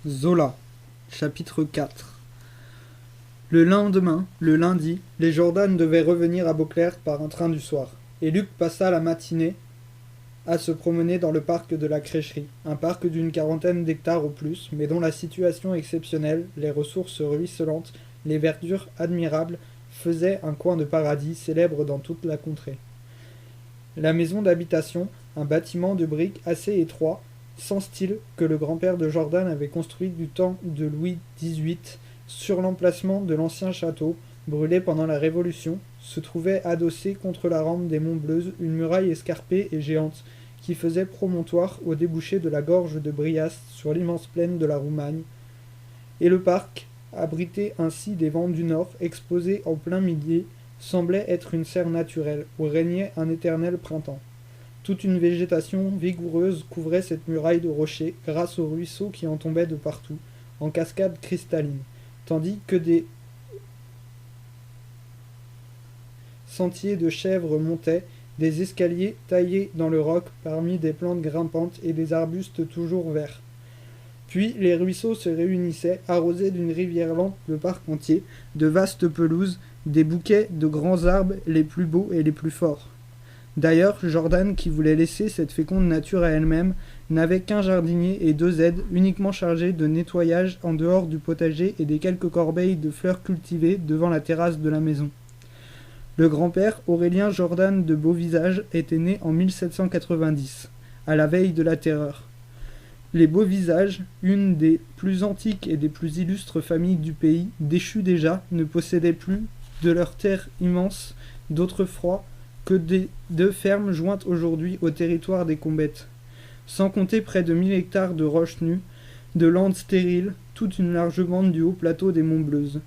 Zola, chapitre 4. Le lendemain, le lundi, les Jordan devaient revenir à Beauclerc par un train du soir, et Luc passa la matinée à se promener dans le parc de la Crècherie, un parc d'une quarantaine d'hectares au plus, mais dont la situation exceptionnelle, les ressources ruisselantes, les verdures admirables, faisaient un coin de paradis célèbre dans toute la contrée. La maison d'habitation, un bâtiment de briques assez étroit, sans style, que le grand-père de Jordan avait construit du temps de Louis XVIII, sur l'emplacement de l'ancien château, brûlé pendant la Révolution, se trouvait adossée contre la rampe des Monts-Bleues une muraille escarpée et géante, qui faisait promontoire au débouché de la gorge de Brias sur l'immense plaine de la Roumagne, et le parc, abrité ainsi des vents du nord, exposé en plein milieu, semblait être une serre naturelle, où régnait un éternel printemps. Toute une végétation vigoureuse couvrait cette muraille de rochers, grâce aux ruisseaux qui en tombaient de partout, en cascades cristallines, tandis que des sentiers de chèvres montaient, des escaliers taillés dans le roc parmi des plantes grimpantes et des arbustes toujours verts. Puis les ruisseaux se réunissaient, arrosés d'une rivière lente le parc entier, de vastes pelouses, des bouquets de grands arbres les plus beaux et les plus forts. D'ailleurs, Jordan, qui voulait laisser cette féconde nature à elle-même, n'avait qu'un jardinier et 2 aides uniquement chargés de nettoyage en dehors du potager et des quelques corbeilles de fleurs cultivées devant la terrasse de la maison. Le grand-père, Aurélien Jordan de Beauvisage, était né en 1790, à la veille de la Terreur. Les Beauvisage, une des plus antiques et des plus illustres familles du pays, déchues déjà, ne possédaient plus, de leurs terres immenses d'autrefois, que des 2 fermes jointes aujourd'hui au territoire des Combettes, sans compter près de 1000 hectares de roches nues, de landes stériles, toute une large bande du haut plateau des Monts-Bleues.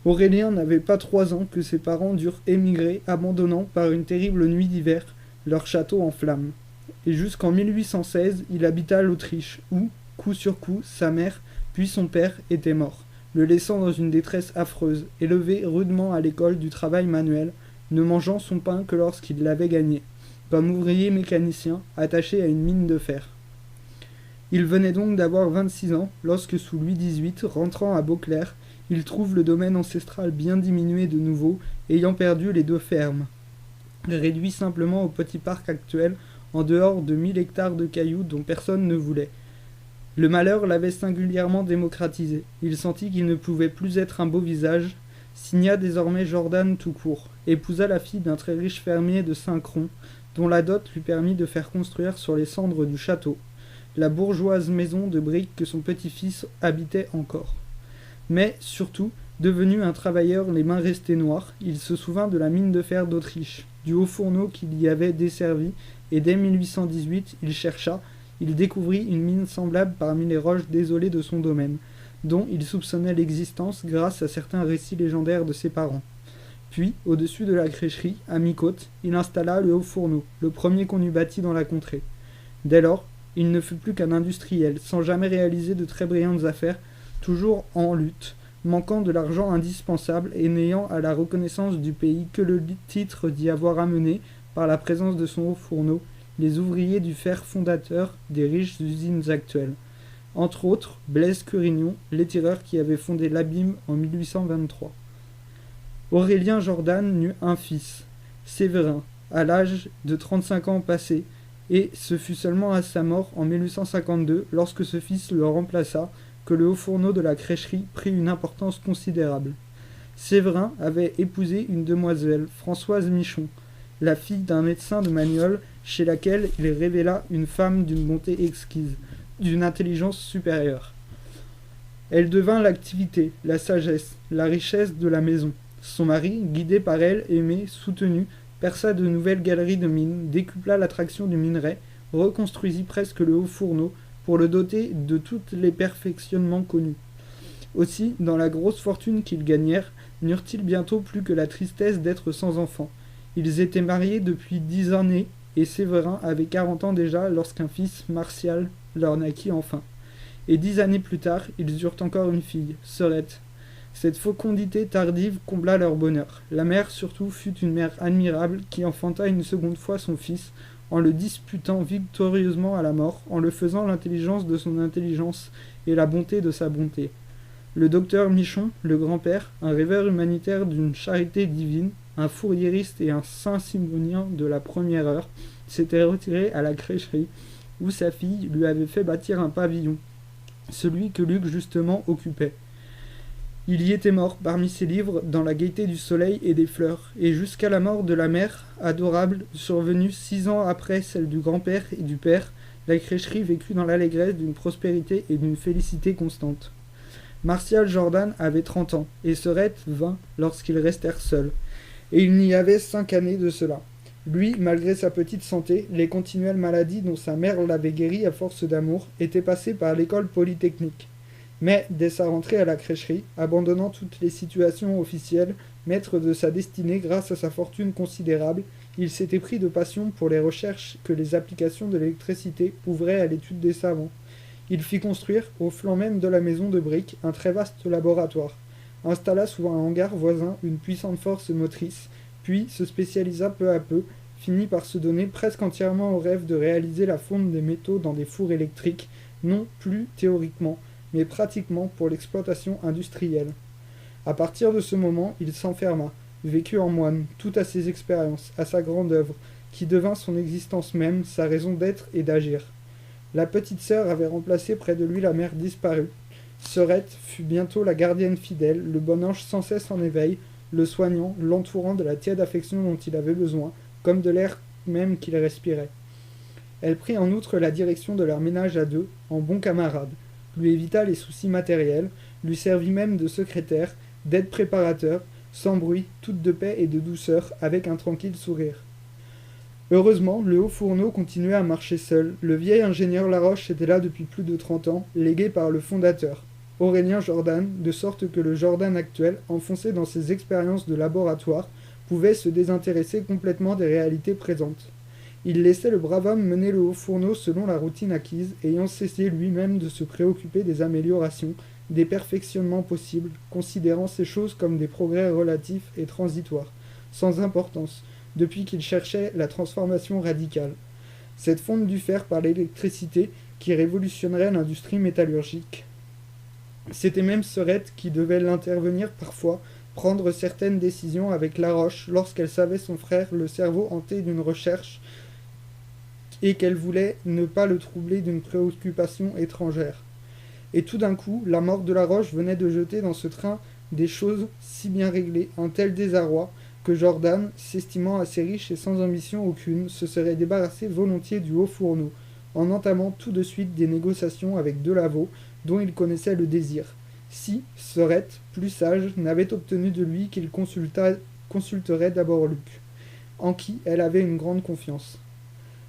Aurélien n'avait pas 3 ans que ses parents durent émigrer, abandonnant, par une terrible nuit d'hiver, leur château en flammes. Et jusqu'en 1816, il habita l'Autriche, où, coup sur coup, sa mère, puis son père, étaient morts, le laissant dans une détresse affreuse, élevé rudement à l'école du travail manuel, ne mangeant son pain que lorsqu'il l'avait gagné, comme ouvrier mécanicien attaché à une mine de fer. Il venait donc d'avoir 26 ans, lorsque sous Louis XVIII, rentrant à Beauclerc, il trouve le domaine ancestral bien diminué de nouveau, ayant perdu les 2 fermes, réduit simplement au petit parc actuel, en dehors de 1000 hectares de cailloux dont personne ne voulait. Le malheur l'avait singulièrement démocratisé. Il sentit qu'il ne pouvait plus être un Beauvisage, signa désormais Jordan tout court, épousa la fille d'un très riche fermier de Saint-Cron, dont la dot lui permit de faire construire sur les cendres du château la bourgeoise maison de briques que son petit-fils habitait encore. Mais, surtout, devenu un travailleur les mains restées noires, il se souvint de la mine de fer d'Autriche, du haut fourneau qu'il y avait desservi, et dès 1818, il chercha, il découvrit une mine semblable parmi les roches désolées de son domaine, dont il soupçonnait l'existence grâce à certains récits légendaires de ses parents. Puis, au-dessus de la crècherie, à mi-côte, il installa le haut fourneau, le premier qu'on eût bâti dans la contrée. Dès lors, il ne fut plus qu'un industriel, sans jamais réaliser de très brillantes affaires, toujours en lutte, manquant de l'argent indispensable et n'ayant à la reconnaissance du pays que le titre d'y avoir amené, par la présence de son haut fourneau, les ouvriers du fer fondateur des riches usines actuelles. Entre autres, Blaise Curignon, l'étireur qui avait fondé l'Abîme en 1823. Aurélien Jordan n'eut un fils, Séverin, à l'âge de 35 ans passés, et ce fut seulement à sa mort en 1852, lorsque ce fils le remplaça, que le haut fourneau de la crècherie prit une importance considérable. Séverin avait épousé une demoiselle, Françoise Michon, la fille d'un médecin de Magnoles, chez laquelle il révéla une femme d'une bonté exquise, d'une intelligence supérieure. Elle devint l'activité, la sagesse, la richesse de la maison. Son mari, guidé par elle, aimé, soutenu, perça de nouvelles galeries de mines, décupla l'attraction du minerai, reconstruisit presque le haut fourneau, pour le doter de tous les perfectionnements connus. Aussi, dans la grosse fortune qu'ils gagnèrent, n'eurent-ils bientôt plus que la tristesse d'être sans enfants. Ils étaient mariés depuis 10 années, et Séverin avait 40 ans déjà lorsqu'un fils, Martial, leur naquit enfin. Et 10 années plus tard, ils eurent encore une fille, Sorette. Cette fécondité tardive combla leur bonheur. La mère surtout fut une mère admirable qui enfanta une seconde fois son fils, en le disputant victorieusement à la mort, en le faisant l'intelligence de son intelligence et la bonté de sa bonté. Le docteur Michon, le grand-père, un rêveur humanitaire d'une charité divine, un fourriériste et un saint-simonien de la première heure, s'était retiré à la crècherie, où sa fille lui avait fait bâtir un pavillon, celui que Luc justement occupait. Il y était mort parmi ses livres dans la gaieté du soleil et des fleurs, et jusqu'à la mort de la mère, adorable, survenue 6 ans après celle du grand-père et du père, la crècherie vécut dans l'allégresse d'une prospérité et d'une félicité constante. Martial Jordan avait 30 ans, et Sorette 20 lorsqu'ils restèrent seuls, et il n'y avait 5 années de cela. Lui, malgré sa petite santé, les continuelles maladies dont sa mère l'avait guéri à force d'amour, était passé par l'école polytechnique. Mais, dès sa rentrée à la crècherie, abandonnant toutes les situations officielles, maître de sa destinée grâce à sa fortune considérable, il s'était pris de passion pour les recherches que les applications de l'électricité ouvraient à l'étude des savants. Il fit construire, au flanc même de la maison de briques, un très vaste laboratoire, installa sous un hangar voisin une puissante force motrice, puis se spécialisa peu à peu, finit par se donner presque entièrement au rêve de réaliser la fonte des métaux dans des fours électriques, non plus théoriquement, mais pratiquement pour l'exploitation industrielle. À partir de ce moment, il s'enferma, vécut en moine, tout à ses expériences, à sa grande œuvre, qui devint son existence même, sa raison d'être et d'agir. La petite sœur avait remplacé près de lui la mère disparue. Sorette fut bientôt la gardienne fidèle, le bon ange sans cesse en éveil, le soignant, l'entourant de la tiède affection dont il avait besoin, comme de l'air même qu'il respirait. Elle prit en outre la direction de leur ménage à deux, en bon camarade, lui évita les soucis matériels, lui servit même de secrétaire, d'aide préparateur, sans bruit, toute de paix et de douceur, avec un tranquille sourire. Heureusement, le haut fourneau continuait à marcher seul. Le vieil ingénieur Laroche était là depuis plus de 30 ans, légué par le fondateur, Aurélien Jordan, de sorte que le Jordan actuel, enfoncé dans ses expériences de laboratoire, pouvait se désintéresser complètement des réalités présentes. Il laissait le brave homme mener le haut fourneau selon la routine acquise, ayant cessé lui-même de se préoccuper des améliorations, des perfectionnements possibles, considérant ces choses comme des progrès relatifs et transitoires, sans importance, depuis qu'il cherchait la transformation radicale. Cette fonte du fer par l'électricité qui révolutionnerait l'industrie métallurgique. C'était même Sorette qui devait l'intervenir parfois, prendre certaines décisions avec Laroche lorsqu'elle savait son frère le cerveau hanté d'une recherche et qu'elle voulait ne pas le troubler d'une préoccupation étrangère. Et tout d'un coup, la mort de Laroche venait de jeter dans ce train des choses si bien réglées, un tel désarroi, que Jordan, s'estimant assez riche et sans ambition aucune, se serait débarrassé volontiers du haut fourneau, en entamant tout de suite des négociations avec Delaveau, dont il connaissait le désir, si Sorette, plus sage, n'avait obtenu de lui qu'il consulterait d'abord Luc, en qui elle avait une grande confiance.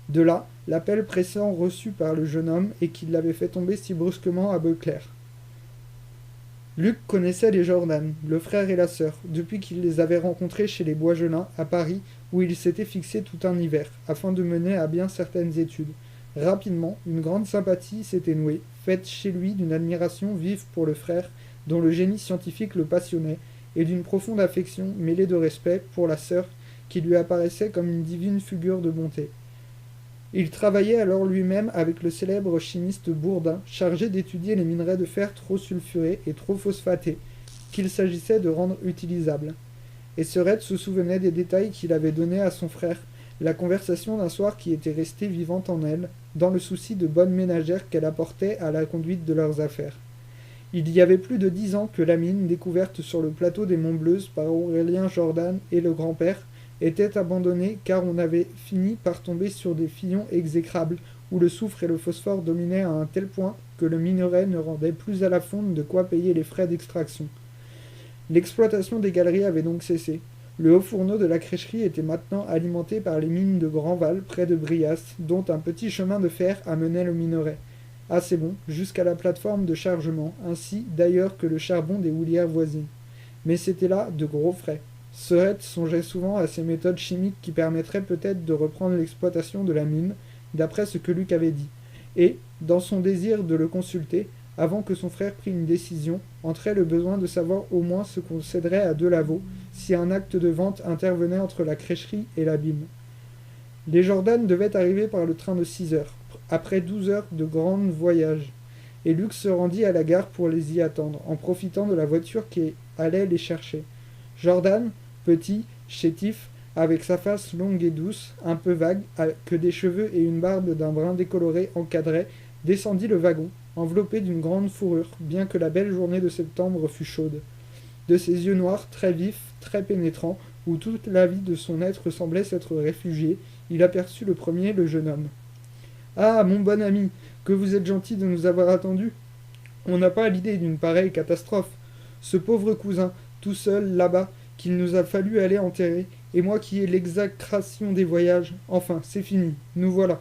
De là, l'appel pressant reçu par le jeune homme et qui l'avait fait tomber si brusquement à Beauclerc. Luc connaissait les Jordan, le frère et la sœur, depuis qu'il les avait rencontrés chez les Boisgelin, à Paris, où il s'était fixé tout un hiver, afin de mener à bien certaines études. Rapidement, une grande sympathie s'était nouée, faite chez lui d'une admiration vive pour le frère, dont le génie scientifique le passionnait, et d'une profonde affection mêlée de respect pour la sœur, qui lui apparaissait comme une divine figure de bonté. Il travaillait alors lui-même avec le célèbre chimiste Bourdin, chargé d'étudier les minerais de fer trop sulfurés et trop phosphatés, qu'il s'agissait de rendre utilisables. Et Sorette se souvenait des détails qu'il avait donnés à son frère, la conversation d'un soir qui était restée vivante en elle, dans le souci de bonne ménagère qu'elle apportait à la conduite de leurs affaires. Il y avait plus de 10 ans que la mine, découverte sur le plateau des Monts-Bleues par Aurélien Jordan et le grand-père, était abandonnée car on avait fini par tomber sur des fillons exécrables où le soufre et le phosphore dominaient à un tel point que le minerai ne rendait plus à la fonte de quoi payer les frais d'extraction. L'exploitation des galeries avait donc cessé. Le haut fourneau de la crècherie était maintenant alimenté par les mines de Grandval près de Brias, dont un petit chemin de fer amenait le minerai. Assez bon, jusqu'à la plateforme de chargement, ainsi d'ailleurs que le charbon des houlières voisines. Mais c'était là de gros frais. Sorette songeait souvent à ces méthodes chimiques qui permettraient peut-être de reprendre l'exploitation de la mine, d'après ce que Luc avait dit, et, dans son désir de le consulter, avant que son frère prît une décision, entrait le besoin de savoir au moins ce qu'on céderait à Delaveau, si un acte de vente intervenait entre la crècherie et l'abîme. Les Jordan devaient arriver par le train de 6 heures, après 12 heures de grand voyage, et Luke se rendit à la gare pour les y attendre, en profitant de la voiture qui allait les chercher. Jordan, petit, chétif, avec sa face longue et douce, un peu vague, que des cheveux et une barbe d'un brun décoloré encadraient, descendit le wagon, enveloppé d'une grande fourrure, bien que la belle journée de septembre fût chaude. De ses yeux noirs, très vifs, très pénétrants, où toute la vie de son être semblait s'être réfugiée, il aperçut le premier le jeune homme. « Ah, mon bon ami, que vous êtes gentil de nous avoir attendus. On n'a pas l'idée d'une pareille catastrophe. Ce pauvre cousin, tout seul, là-bas, qu'il nous a fallu aller enterrer, et moi qui ai l'exécration des voyages. Enfin, c'est fini, nous voilà. »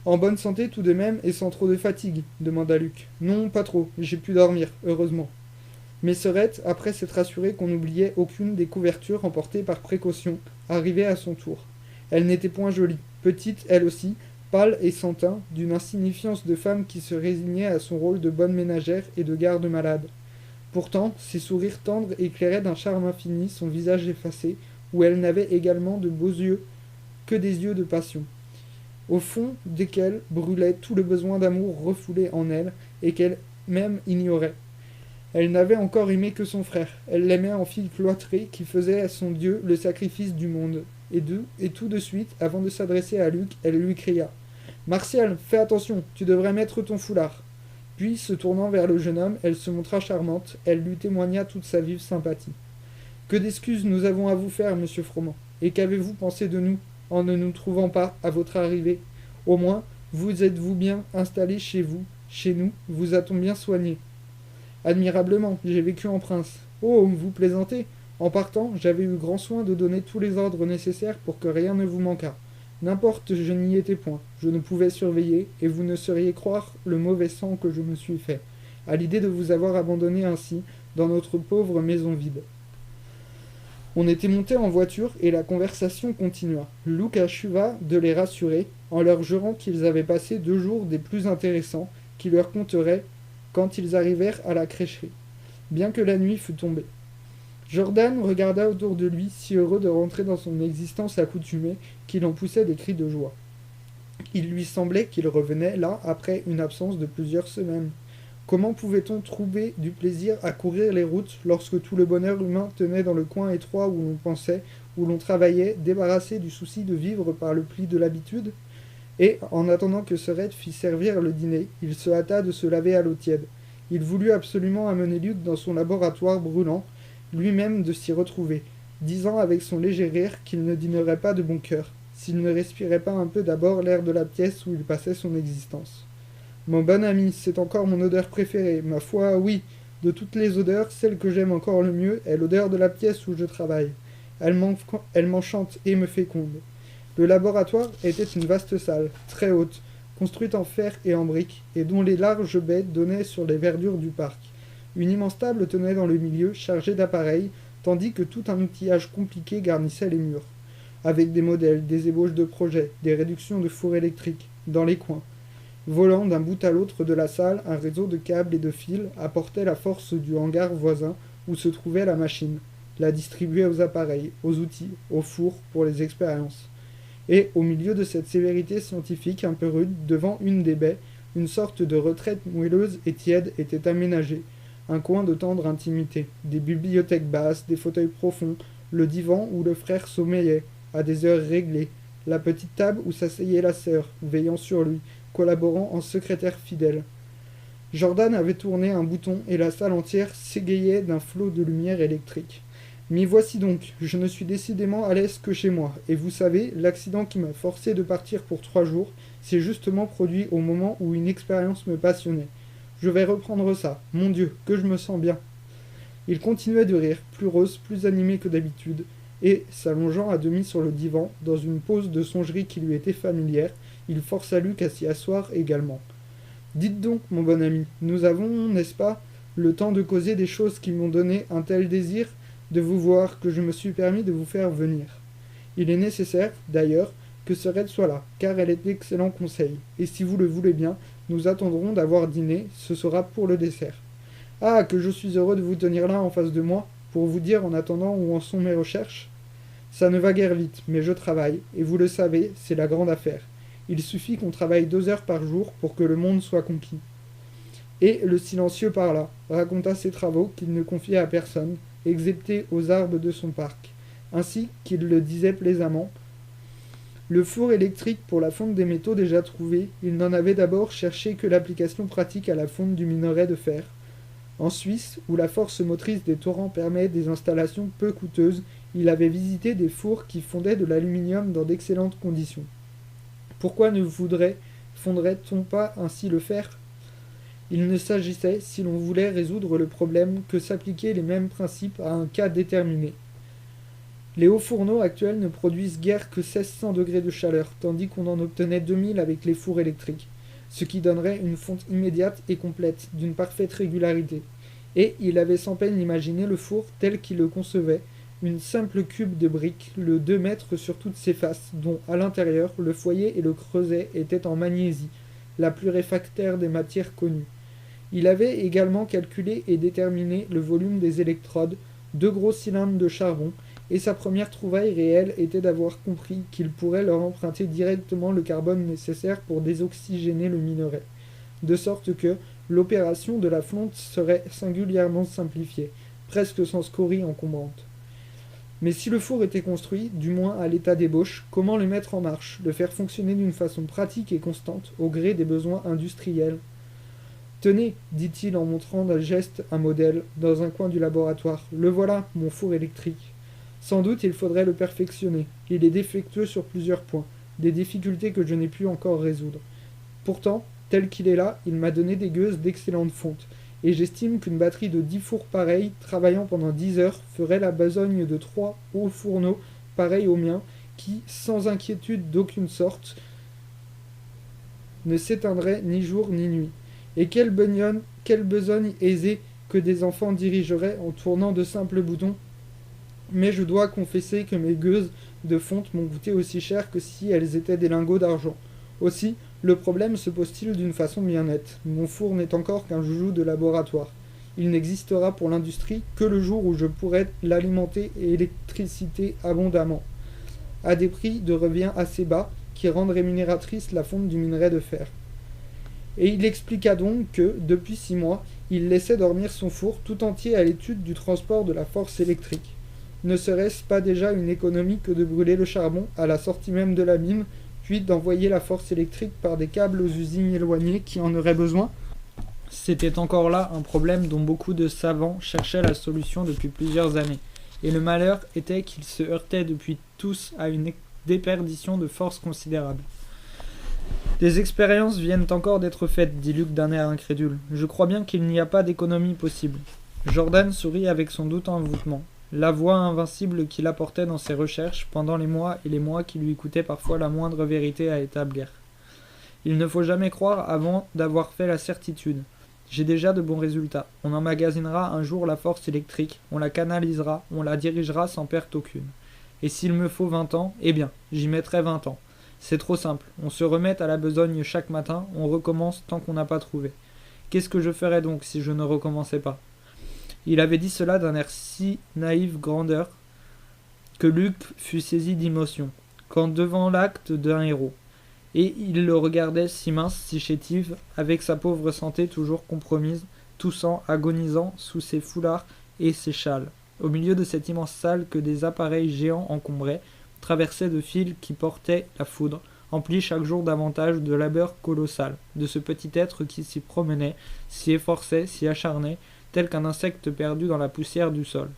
« En bonne santé tout de même, et sans trop de fatigue, demanda Luc. « Non, pas trop, j'ai pu dormir, heureusement. » Mais Serette, après s'être assurée qu'on n'oubliait aucune des couvertures emportées par précaution, arrivait à son tour. Elle n'était point jolie, petite elle aussi, pâle et sans teint, d'une insignifiance de femme qui se résignait à son rôle de bonne ménagère et de garde-malade. Pourtant, ses sourires tendres éclairaient d'un charme infini son visage effacé, où elle n'avait également de beaux yeux que des yeux de passion, au fond desquels brûlait tout le besoin d'amour refoulé en elle, et qu'elle même ignorait. Elle n'avait encore aimé que son frère, elle l'aimait en fille cloîtrée qui faisait à son Dieu le sacrifice du monde. Et tout de suite, avant de s'adresser à Luc, elle lui cria « Martial, fais attention, tu devrais mettre ton foulard !» Puis, se tournant vers le jeune homme, elle se montra charmante, elle lui témoigna toute sa vive sympathie. « Que d'excuses nous avons à vous faire, monsieur Froment, et qu'avez-vous pensé de nous, en ne nous trouvant pas à votre arrivée? Au moins, vous êtes-vous bien installé chez vous, chez nous, vous a-t-on bien soigné? » Admirablement, j'ai vécu en prince. Oh, vous plaisantez? En partant, j'avais eu grand soin de donner tous les ordres nécessaires pour que rien ne vous manquât. N'importe, je n'y étais point, je ne pouvais surveiller, et vous ne sauriez croire le mauvais sang que je me suis fait, à l'idée de vous avoir abandonné ainsi, dans notre pauvre maison vide. On était monté en voiture, et la conversation continua. Luc acheva de les rassurer, en leur jurant qu'ils avaient passé 2 jours des plus intéressants, qui leur compteraient quand ils arrivèrent à la crècherie, bien que la nuit fût tombée. Jordan regarda autour de lui, si heureux de rentrer dans son existence accoutumée, qu'il en poussait des cris de joie. Il lui semblait qu'il revenait là après une absence de plusieurs semaines. Comment pouvait-on trouver du plaisir à courir les routes lorsque tout le bonheur humain tenait dans le coin étroit où l'on pensait, où l'on travaillait, débarrassé du souci de vivre par le pli de l'habitude? Et, en attendant que Serette fît servir le dîner, il se hâta de se laver à l'eau tiède. Il voulut absolument amener Luc dans son laboratoire brûlant, lui-même de s'y retrouver, disant avec son léger rire qu'il ne dînerait pas de bon cœur, s'il ne respirait pas un peu d'abord l'air de la pièce où il passait son existence. « Mon bon ami, c'est encore mon odeur préférée, ma foi, oui, de toutes les odeurs, celle que j'aime encore le mieux est l'odeur de la pièce où je travaille. Elle m'enchante et me féconde. » Le laboratoire était une vaste salle, très haute, construite en fer et en briques, et dont les larges baies donnaient sur les verdures du parc. Une immense table tenait dans le milieu, chargée d'appareils, tandis que tout un outillage compliqué garnissait les murs, avec des modèles, des ébauches de projets, des réductions de fours électriques, dans les coins. Volant d'un bout à l'autre de la salle, un réseau de câbles et de fils apportait la force du hangar voisin où se trouvait la machine, la distribuait aux appareils, aux outils, aux fours pour les expériences. Et, au milieu de cette sévérité scientifique un peu rude, devant une des baies, une sorte de retraite moelleuse et tiède était aménagée, un coin de tendre intimité, des bibliothèques basses, des fauteuils profonds, le divan où le frère sommeillait, à des heures réglées, la petite table où s'asseyait la sœur, veillant sur lui, collaborant en secrétaire fidèle. Jordan avait tourné un bouton et la salle entière s'égayait d'un flot de lumière électrique. M'y voici donc, je ne suis décidément à l'aise que chez moi, et vous savez, l'accident qui m'a forcé de partir pour 3 jours s'est justement produit au moment où une expérience me passionnait. Je vais reprendre ça, mon Dieu, que je me sens bien. Il continuait de rire, plus rose, plus animé que d'habitude, et, s'allongeant à demi sur le divan, dans une pose de songerie qui lui était familière, il força Luc à s'y asseoir également. « Dites donc, mon bon ami, nous avons, n'est-ce pas, le temps de causer des choses qui m'ont donné un tel désir de vous voir que je me suis permis de vous faire venir. Il est nécessaire, d'ailleurs, que Serette soit là, car elle est d'excellents conseils, et si vous le voulez bien, nous attendrons d'avoir dîné, ce sera pour le dessert. Ah, que je suis heureux de vous tenir là en face de moi, pour vous dire en attendant où en sont mes recherches. Ça ne va guère vite, mais je travaille, et vous le savez, c'est la grande affaire. Il suffit qu'on travaille 2 heures par jour pour que le monde soit conquis. » Et le silencieux parla, raconta ses travaux qu'il ne confiait à personne, excepté aux arbres de son parc. Ainsi qu'il le disait plaisamment, le four électrique pour la fonte des métaux déjà trouvé, il n'en avait d'abord cherché que l'application pratique à la fonte du minerai de fer. En Suisse, où la force motrice des torrents permet des installations peu coûteuses, il avait visité des fours qui fondaient de l'aluminium dans d'excellentes conditions. Pourquoi ne fondrait-on pas ainsi le fer ? Il ne s'agissait, si l'on voulait résoudre le problème, que s'appliquer les mêmes principes à un cas déterminé. Les hauts fourneaux actuels ne produisent guère que 1600 degrés de chaleur, tandis qu'on en obtenait 2000 avec les fours électriques, ce qui donnerait une fonte immédiate et complète, d'une parfaite régularité. Et il avait sans peine imaginé le four tel qu'il le concevait, une simple cube de briques, le 2 mètres sur toutes ses faces, dont, à l'intérieur, le foyer et le creuset étaient en magnésie, la plus réfractaire des matières connues. Il avait également calculé et déterminé le volume des électrodes, 2 gros cylindres de charbon, et sa première trouvaille réelle était d'avoir compris qu'il pourrait leur emprunter directement le carbone nécessaire pour désoxygéner le minerai, de sorte que l'opération de la fonte serait singulièrement simplifiée, presque sans scorie encombrante. Mais si le four était construit, du moins à l'état d'ébauche, comment le mettre en marche, le faire fonctionner d'une façon pratique et constante, au gré des besoins industriels ? Tenez, dit-il en montrant d'un geste un modèle, dans un coin du laboratoire, le voilà, mon four électrique. Sans doute il faudrait le perfectionner. Il est défectueux sur plusieurs points, des difficultés que je n'ai pu encore résoudre. Pourtant, tel qu'il est là, il m'a donné des gueuses d'excellente fonte, et j'estime qu'une batterie de 10 fours pareils, travaillant pendant 10 heures, ferait la besogne de 3 hauts fourneaux pareils aux miens, qui, sans inquiétude d'aucune sorte, ne s'éteindraient ni jour ni nuit. Et quelle besogne aisée que des enfants dirigeraient en tournant de simples boutons. Mais je dois confesser que mes gueuses de fonte m'ont coûté aussi cher que si elles étaient des lingots d'argent. Aussi, le problème se pose-t-il d'une façon bien nette. Mon four n'est encore qu'un joujou de laboratoire. Il n'existera pour l'industrie que le jour où je pourrai l'alimenter et électricité abondamment, à des prix de revient assez bas qui rendent rémunératrice la fonte du minerai de fer. Et il expliqua donc que, depuis 6 mois, il laissait dormir son four tout entier à l'étude du transport de la force électrique. Ne serait-ce pas déjà une économie que de brûler le charbon à la sortie même de la mine, puis d'envoyer la force électrique par des câbles aux usines éloignées qui en auraient besoin ? C'était encore là un problème dont beaucoup de savants cherchaient la solution depuis plusieurs années, et le malheur était qu'ils se heurtaient depuis tous à une déperdition de force considérable. Des expériences viennent encore d'être faites, dit Luc d'un air incrédule. Je crois bien qu'il n'y a pas d'économie possible. Jordan sourit avec son doute envoûtement. La voix invincible qu'il apportait dans ses recherches pendant les mois et les mois qui lui coûtaient parfois la moindre vérité à établir. Il ne faut jamais croire avant d'avoir fait la certitude. J'ai déjà de bons résultats. On emmagasinera un jour la force électrique, on la canalisera, on la dirigera sans perte aucune. Et s'il me faut 20 ans, eh bien, j'y mettrai 20 ans. C'est trop simple. On se remet à la besogne chaque matin, on recommence tant qu'on n'a pas trouvé. Qu'est-ce que je ferais donc si je ne recommençais pas ? Il avait dit cela d'un air si naïf grandeur que Luc fut saisi d'émotion, quand devant l'acte d'un héros. Et il le regardait si mince, si chétif, avec sa pauvre santé toujours compromise, toussant, agonisant sous ses foulards et ses châles. Au milieu de cette immense salle que des appareils géants encombraient, traversés de fils qui portaient la foudre, emplis chaque jour davantage de labeur colossal, de ce petit être qui s'y promenait, s'y efforçait, s'y acharnait, tel qu'un insecte perdu dans la poussière du sol.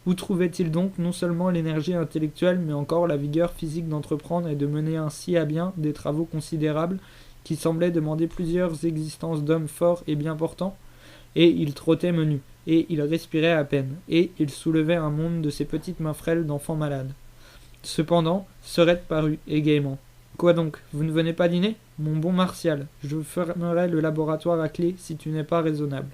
Où trouvait-il donc non seulement l'énergie intellectuelle, mais encore la vigueur physique d'entreprendre et de mener ainsi à bien des travaux considérables qui semblaient demander plusieurs existences d'hommes forts et bien portants ? Et il trottait menu, et il respirait à peine, et il soulevait un monde de ses petites mains frêles d'enfant malade. Cependant, Sorette parut, et gaiement. « Quoi donc, vous ne venez pas dîner ? Mon bon Martial, je fermerai le laboratoire à clé si tu n'es pas raisonnable. »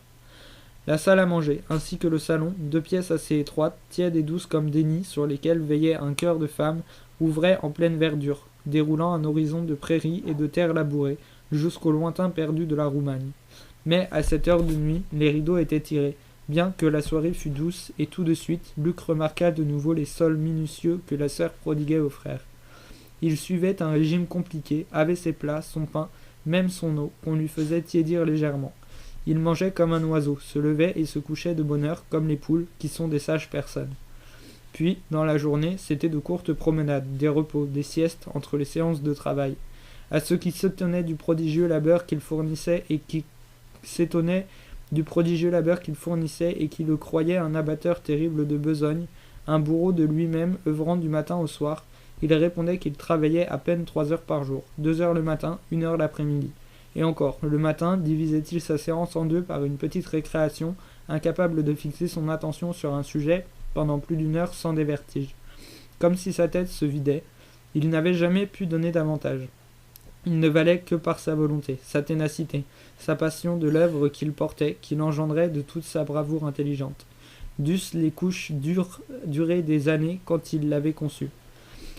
La salle à manger, ainsi que le salon, 2 pièces assez étroites, tièdes et douces comme des nids sur lesquels veillait un chœur de femmes, ouvraient en pleine verdure, déroulant un horizon de prairies et de terres labourées, jusqu'au lointain perdu de la Roumagne. Mais, à cette heure de nuit, les rideaux étaient tirés, Bien que la soirée fût douce, et tout de suite, Luc remarqua de nouveau les sols minutieux que la sœur prodiguait au frère. Il suivait un régime compliqué, avait ses plats, son pain, même son eau, qu'on lui faisait tiédir légèrement. Il mangeait comme un oiseau, se levait et se couchait de bonne heure, comme les poules, qui sont des sages personnes. Puis, dans la journée, c'était de courtes promenades, des repos, des siestes entre les séances de travail. À ceux qui s'étonnaient du prodigieux labeur qu'il fournissait et qui le croyaient un abatteur terrible de besogne, un bourreau de lui-même œuvrant du matin au soir, il répondait qu'il travaillait à peine 3 heures par jour, 2 heures le matin, 1 heure l'après-midi. Et encore, le matin, divisait-il sa séance en deux par une petite récréation, incapable de fixer son attention sur un sujet pendant plus d'1 heure sans des vertiges. Comme si sa tête se vidait, il n'avait jamais pu donner davantage. Il ne valait que par sa volonté, sa ténacité, sa passion de l'œuvre qu'il portait, qu'il engendrait de toute sa bravoure intelligente. Dussent les couches durer des années quand il l'avait conçue.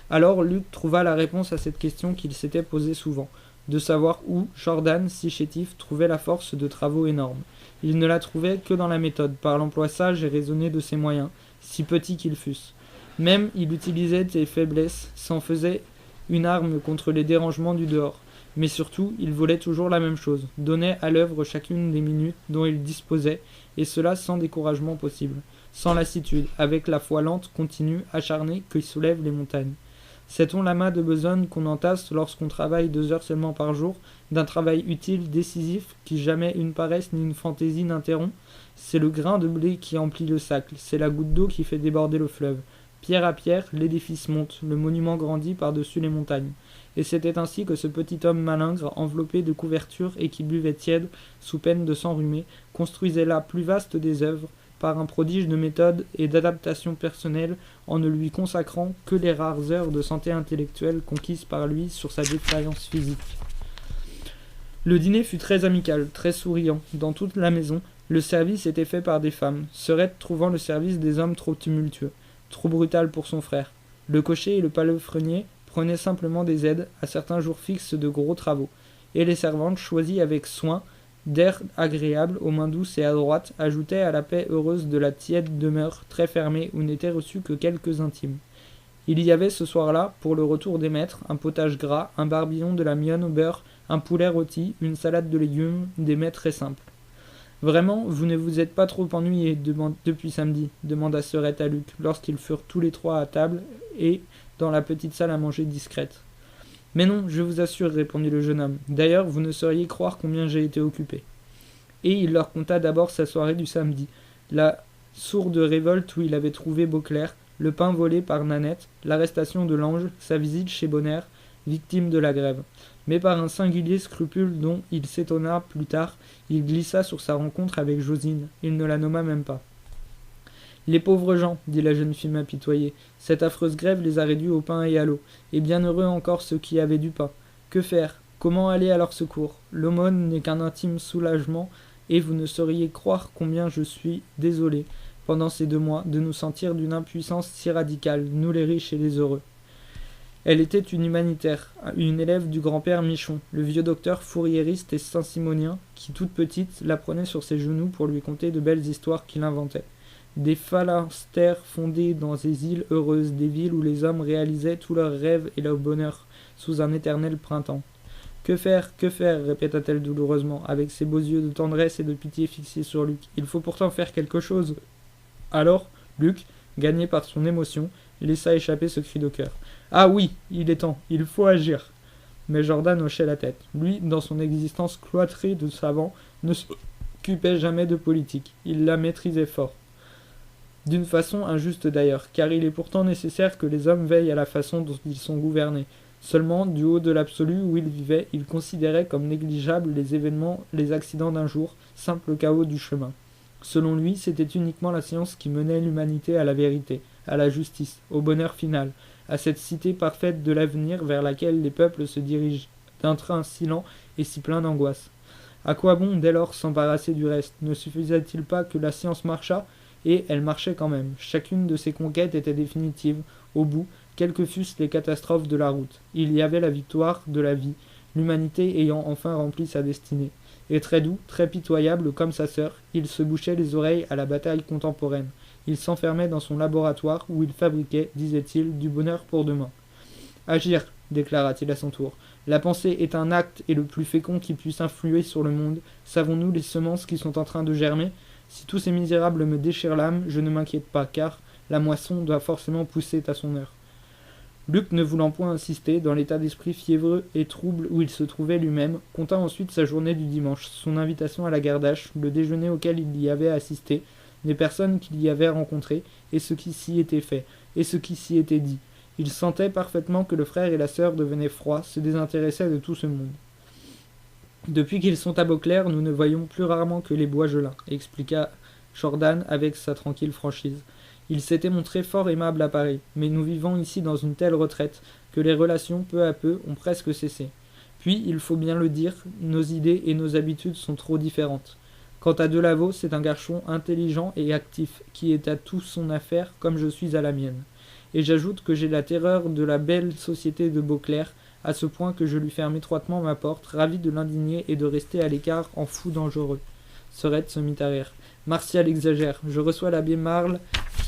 Alors Luc trouva la réponse à cette question qu'il s'était posée souvent, de savoir où Jordan, si chétif, trouvait la force de travaux énormes. Il ne la trouvait que dans la méthode, par l'emploi sage et raisonné de ses moyens, si petits qu'ils fussent. Même il utilisait ses faiblesses, s'en faisait une arme contre les dérangements du dehors. Mais surtout, il voulait toujours la même chose, donnait à l'œuvre chacune des minutes dont il disposait, et cela sans découragement possible, sans lassitude, avec la foi lente, continue, acharnée, qui soulève les montagnes. Sait-on l'amas de besogne qu'on entasse lorsqu'on travaille 2 heures seulement par jour, d'un travail utile, décisif, qui jamais une paresse ni une fantaisie n'interrompt? C'est le grain de blé qui emplit le sac, c'est la goutte d'eau qui fait déborder le fleuve. Pierre à pierre, l'édifice monte, le monument grandit par-dessus les montagnes. Et c'était ainsi que ce petit homme malingre, enveloppé de couvertures et qui buvait tiède, sous peine de s'enrhumer, construisait la plus vaste des œuvres, par un prodige de méthode et d'adaptation personnelle, en ne lui consacrant que les rares heures de santé intellectuelle conquises par lui sur sa défaillance physique. Le dîner fut très amical, très souriant. Dans toute la maison, le service était fait par des femmes, Serette trouvant le service des hommes trop tumultueux, trop brutal pour son frère. Le cocher et le palefrenier prenaient simplement des aides, à certains jours fixes de gros travaux, et les servantes, choisies avec soin, d'air agréable, aux mains douces et adroites, ajoutaient à la paix heureuse de la tiède demeure très fermée où n'étaient reçus que quelques intimes. Il y avait ce soir-là, pour le retour des maîtres, un potage gras, un barbillon de la mignonne au beurre, un poulet rôti, une salade de légumes, des mets très simples. « Vraiment, vous ne vous êtes pas trop ennuyés depuis samedi ?» demanda Serette à Luc, lorsqu'ils furent tous les trois à table et dans la petite salle à manger discrète. « Mais non, je vous assure, répondit le jeune homme. D'ailleurs, vous ne sauriez croire combien j'ai été occupé. » Et il leur conta d'abord sa soirée du samedi, la sourde révolte où il avait trouvé Beauclerc, le pain volé par Nanette, l'arrestation de l'ange, sa visite chez Bonner, victime de la grève. Mais par un singulier scrupule dont il s'étonna plus tard, il glissa sur sa rencontre avec Josine. Il ne la nomma même pas. « Les pauvres gens, dit la jeune fille apitoyée, cette affreuse grève les a réduits au pain et à l'eau, et bien heureux encore ceux qui avaient du pain. Que faire? Comment aller à leur secours? L'aumône n'est qu'un intime soulagement, et vous ne sauriez croire combien je suis désolé, pendant ces 2 mois, de nous sentir d'une impuissance si radicale, nous les riches et les heureux. » Elle était une humanitaire, une élève du grand-père Michon, le vieux docteur fourriériste et saint-simonien, qui, toute petite, la prenait sur ses genoux pour lui conter de belles histoires qu'il inventait. Des phalanstères fondés dans des îles heureuses, des villes où les hommes réalisaient tous leurs rêves et leur bonheur, sous un éternel printemps. « Que faire, répéta-t-elle douloureusement, avec ses beaux yeux de tendresse et de pitié fixés sur Luc. Il faut pourtant faire quelque chose. Alors, Luc, gagné par son émotion, laissa échapper ce cri de cœur. « Ah oui, il est temps, il faut agir !» Mais Jordan hochait la tête. Lui, dans son existence cloîtrée de savant, ne s'occupait jamais de politique. Il la maîtrisait fort. D'une façon injuste d'ailleurs, car il est pourtant nécessaire que les hommes veillent à la façon dont ils sont gouvernés. Seulement, du haut de l'absolu où il vivait, il considérait comme négligeables les événements, les accidents d'un jour, simple chaos du chemin. Selon lui, c'était uniquement la science qui menait l'humanité à la vérité, à la justice, au bonheur final, à cette cité parfaite de l'avenir vers laquelle les peuples se dirigent, d'un train si lent et si plein d'angoisse. À quoi bon, dès lors, s'embarrasser du reste? Ne suffisait-il pas que la science marchât? Et elle marchait quand même. Chacune de ses conquêtes était définitive, au bout, quelles que fussent les catastrophes de la route. Il y avait la victoire de la vie, l'humanité ayant enfin rempli sa destinée. Et très doux, très pitoyable comme sa sœur, il se bouchait les oreilles à la bataille contemporaine. Il s'enfermait dans son laboratoire où il fabriquait, disait-il, du bonheur pour demain. Agir, déclara-t-il à son tour. La pensée est un acte et le plus fécond qui puisse influer sur le monde. Savons-nous les semences qui sont en train de germer? Si tous ces misérables me déchirent l'âme, je ne m'inquiète pas, car la moisson doit forcément pousser à son heure. Luc, ne voulant point insister, dans l'état d'esprit fiévreux et trouble où il se trouvait lui-même, conta ensuite sa journée du dimanche, son invitation à la gardache, le déjeuner auquel il y avait assisté, les personnes qu'il y avait rencontrées, et ce qui s'y était fait, et ce qui s'y était dit. Il sentait parfaitement que le frère et la sœur devenaient froids, se désintéressaient de tout ce monde. Depuis qu'ils sont à Beauclerc, nous ne voyons plus rarement que les Boisgelins, expliqua Jordan avec sa tranquille franchise. Il s'était montré fort aimable à Paris, mais nous vivons ici dans une telle retraite que les relations, peu à peu, ont presque cessé. Puis, il faut bien le dire, nos idées et nos habitudes sont trop différentes. Quant à Delaveau, c'est un garçon intelligent et actif, qui est à tout son affaire comme je suis à la mienne. Et j'ajoute que j'ai la terreur de la belle société de Beauclerc, à ce point que je lui ferme étroitement ma porte, ravi de l'indigner et de rester à l'écart en fou dangereux. Sorette se mit à rire. Martial exagère. Je reçois l'abbé Marle,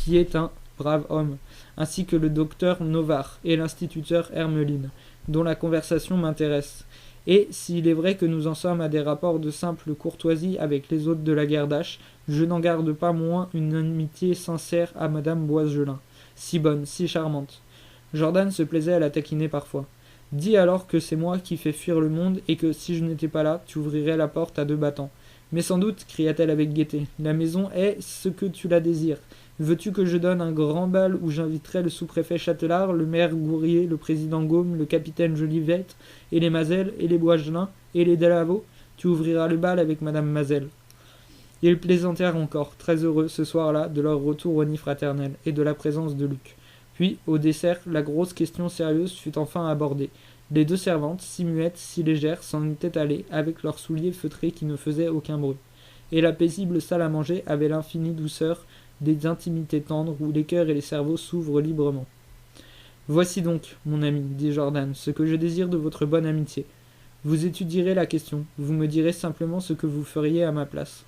qui est un brave homme, ainsi que le docteur Novart et l'instituteur Hermeline, dont la conversation m'intéresse. Et, s'il est vrai que nous en sommes à des rapports de simple courtoisie avec les hôtes de la Gardache, je n'en garde pas moins une amitié sincère à madame Boisgelin. Si bonne, si charmante. Jordan se plaisait à la taquiner parfois. Dis alors que c'est moi qui fais fuir le monde et que, si je n'étais pas là, tu ouvrirais la porte à deux battants. Mais sans doute, cria-t-elle avec gaieté, la maison est ce que tu la désires. Veux-tu que je donne un grand bal où j'inviterai le sous-préfet Châtelard, le maire Gourrier, le président Gaume, le capitaine Jolivette, et les Mazel, et les Boisgelin, et les Delaveau? Tu ouvriras le bal avec madame Mazel. Ils plaisantèrent encore, très heureux, ce soir-là, de leur retour au nid fraternel, et de la présence de Luc. Puis, au dessert, la grosse question sérieuse fut enfin abordée. Les deux servantes, si muettes, si légères, s'en étaient allées, avec leurs souliers feutrés qui ne faisaient aucun bruit. Et la paisible salle à manger avait l'infinie douceur des intimités tendres où les cœurs et les cerveaux s'ouvrent librement. Voici donc, mon ami, dit Jordan, ce que je désire de votre bonne amitié. Vous étudierez la question, vous me direz simplement ce que vous feriez à ma place.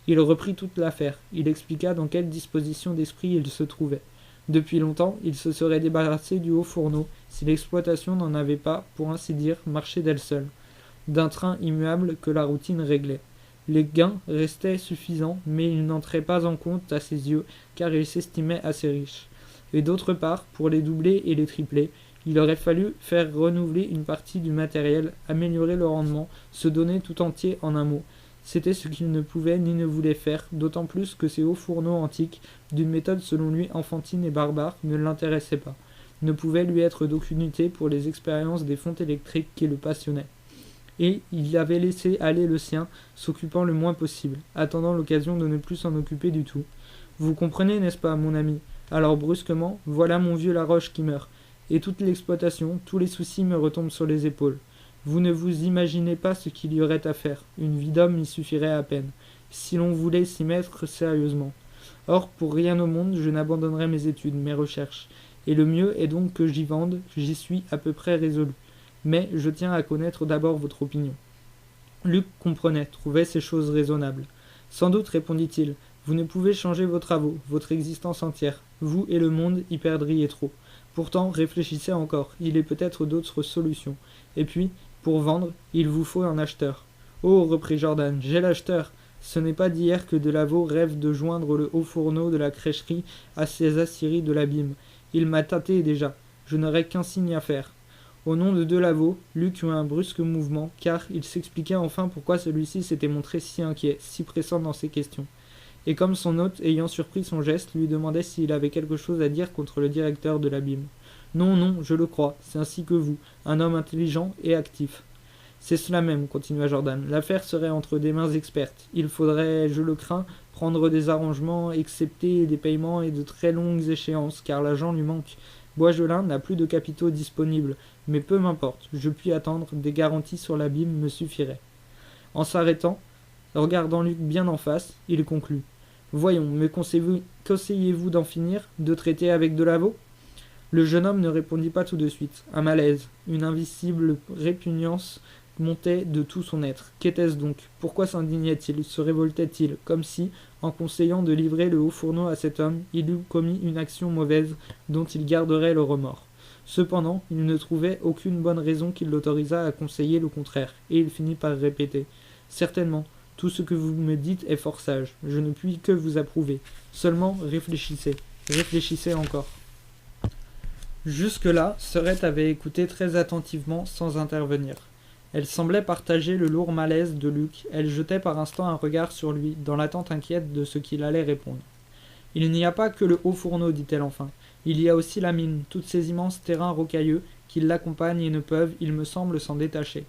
Il reprit toute l'affaire, il expliqua dans quelle disposition d'esprit il se trouvait. Depuis longtemps, il se serait débarrassé du haut fourneau, si l'exploitation n'en avait pas, pour ainsi dire, marché d'elle seule, d'un train immuable que la routine réglait. Les gains restaient suffisants, mais ils n'entraient pas en compte à ses yeux, car il s'estimait assez riche. Et d'autre part, pour les doubler et les tripler, il aurait fallu faire renouveler une partie du matériel, améliorer le rendement, se donner tout entier en un mot. C'était ce qu'il ne pouvait ni ne voulait faire, d'autant plus que ces hauts fourneaux antiques, d'une méthode selon lui enfantine et barbare, ne l'intéressaient pas, ne pouvaient lui être d'aucune utilité pour les expériences des fontes électriques qui le passionnaient. Et il avait laissé aller le sien, s'occupant le moins possible, attendant l'occasion de ne plus s'en occuper du tout. Vous comprenez, n'est-ce pas, mon ami? Alors brusquement, voilà mon vieux Laroche qui meurt, et toute l'exploitation, tous les soucis me retombent sur les épaules. Vous ne vous imaginez pas ce qu'il y aurait à faire, une vie d'homme y suffirait à peine, si l'on voulait s'y mettre sérieusement. Or, pour rien au monde, je n'abandonnerai mes études, mes recherches, et le mieux est donc que j'y vende, j'y suis à peu près résolu. Mais je tiens à connaître d'abord votre opinion. Luc comprenait, trouvait ces choses raisonnables. Sans doute, répondit-il, vous ne pouvez changer vos travaux, votre existence entière. Vous et le monde y perdriez trop. Pourtant, réfléchissez encore, il est peut-être d'autres solutions. Et puis, pour vendre, il vous faut un acheteur. Oh, reprit Jordan, j'ai l'acheteur. Ce n'est pas d'hier que Delaveau rêve de joindre le haut fourneau de la crècherie à ses aciéries de l'abîme. Il m'a tâté déjà. Je n'aurai qu'un signe à faire. Au nom de Delaveau, Luc eut un brusque mouvement, car il s'expliquait enfin pourquoi celui-ci s'était montré si inquiet, si pressant dans ses questions. Et comme son hôte, ayant surpris son geste, lui demandait s'il avait quelque chose à dire contre le directeur de l'abîme. Non, non, je le crois, c'est ainsi que vous, un homme intelligent et actif. C'est cela même, continua Jordan. L'affaire serait entre des mains expertes. Il faudrait, je le crains, prendre des arrangements, accepter des paiements et de très longues échéances, car l'argent lui manque. Boisgelin n'a plus de capitaux disponibles, mais peu m'importe, je puis attendre, des garanties sur l'abîme me suffiraient. En s'arrêtant, regardant Luc bien en face, il conclut. Voyons, me conseillez-vous d'en finir, de traiter avec Delaveau ? Le jeune homme ne répondit pas tout de suite. Un malaise, une invisible répugnance montait de tout son être. Qu'était-ce donc? Pourquoi s'indignait-il? Se révoltait-il? Comme si, en conseillant de livrer le haut fourneau à cet homme, il eût commis une action mauvaise dont il garderait le remords. Cependant, il ne trouvait aucune bonne raison qui l'autorisât à conseiller le contraire, et il finit par répéter « Certainement, tout ce que vous me dites est fort sage, je ne puis que vous approuver. Seulement, réfléchissez, réfléchissez encore. » Jusque-là, Sorette avait écouté très attentivement, sans intervenir. Elle semblait partager le lourd malaise de Luc, elle jetait par instant un regard sur lui, dans l'attente inquiète de ce qu'il allait répondre. « Il n'y a pas que le haut fourneau, dit-elle enfin. Il y a aussi la mine, tous ces immenses terrains rocailleux qui l'accompagnent et ne peuvent, il me semble, s'en détacher. »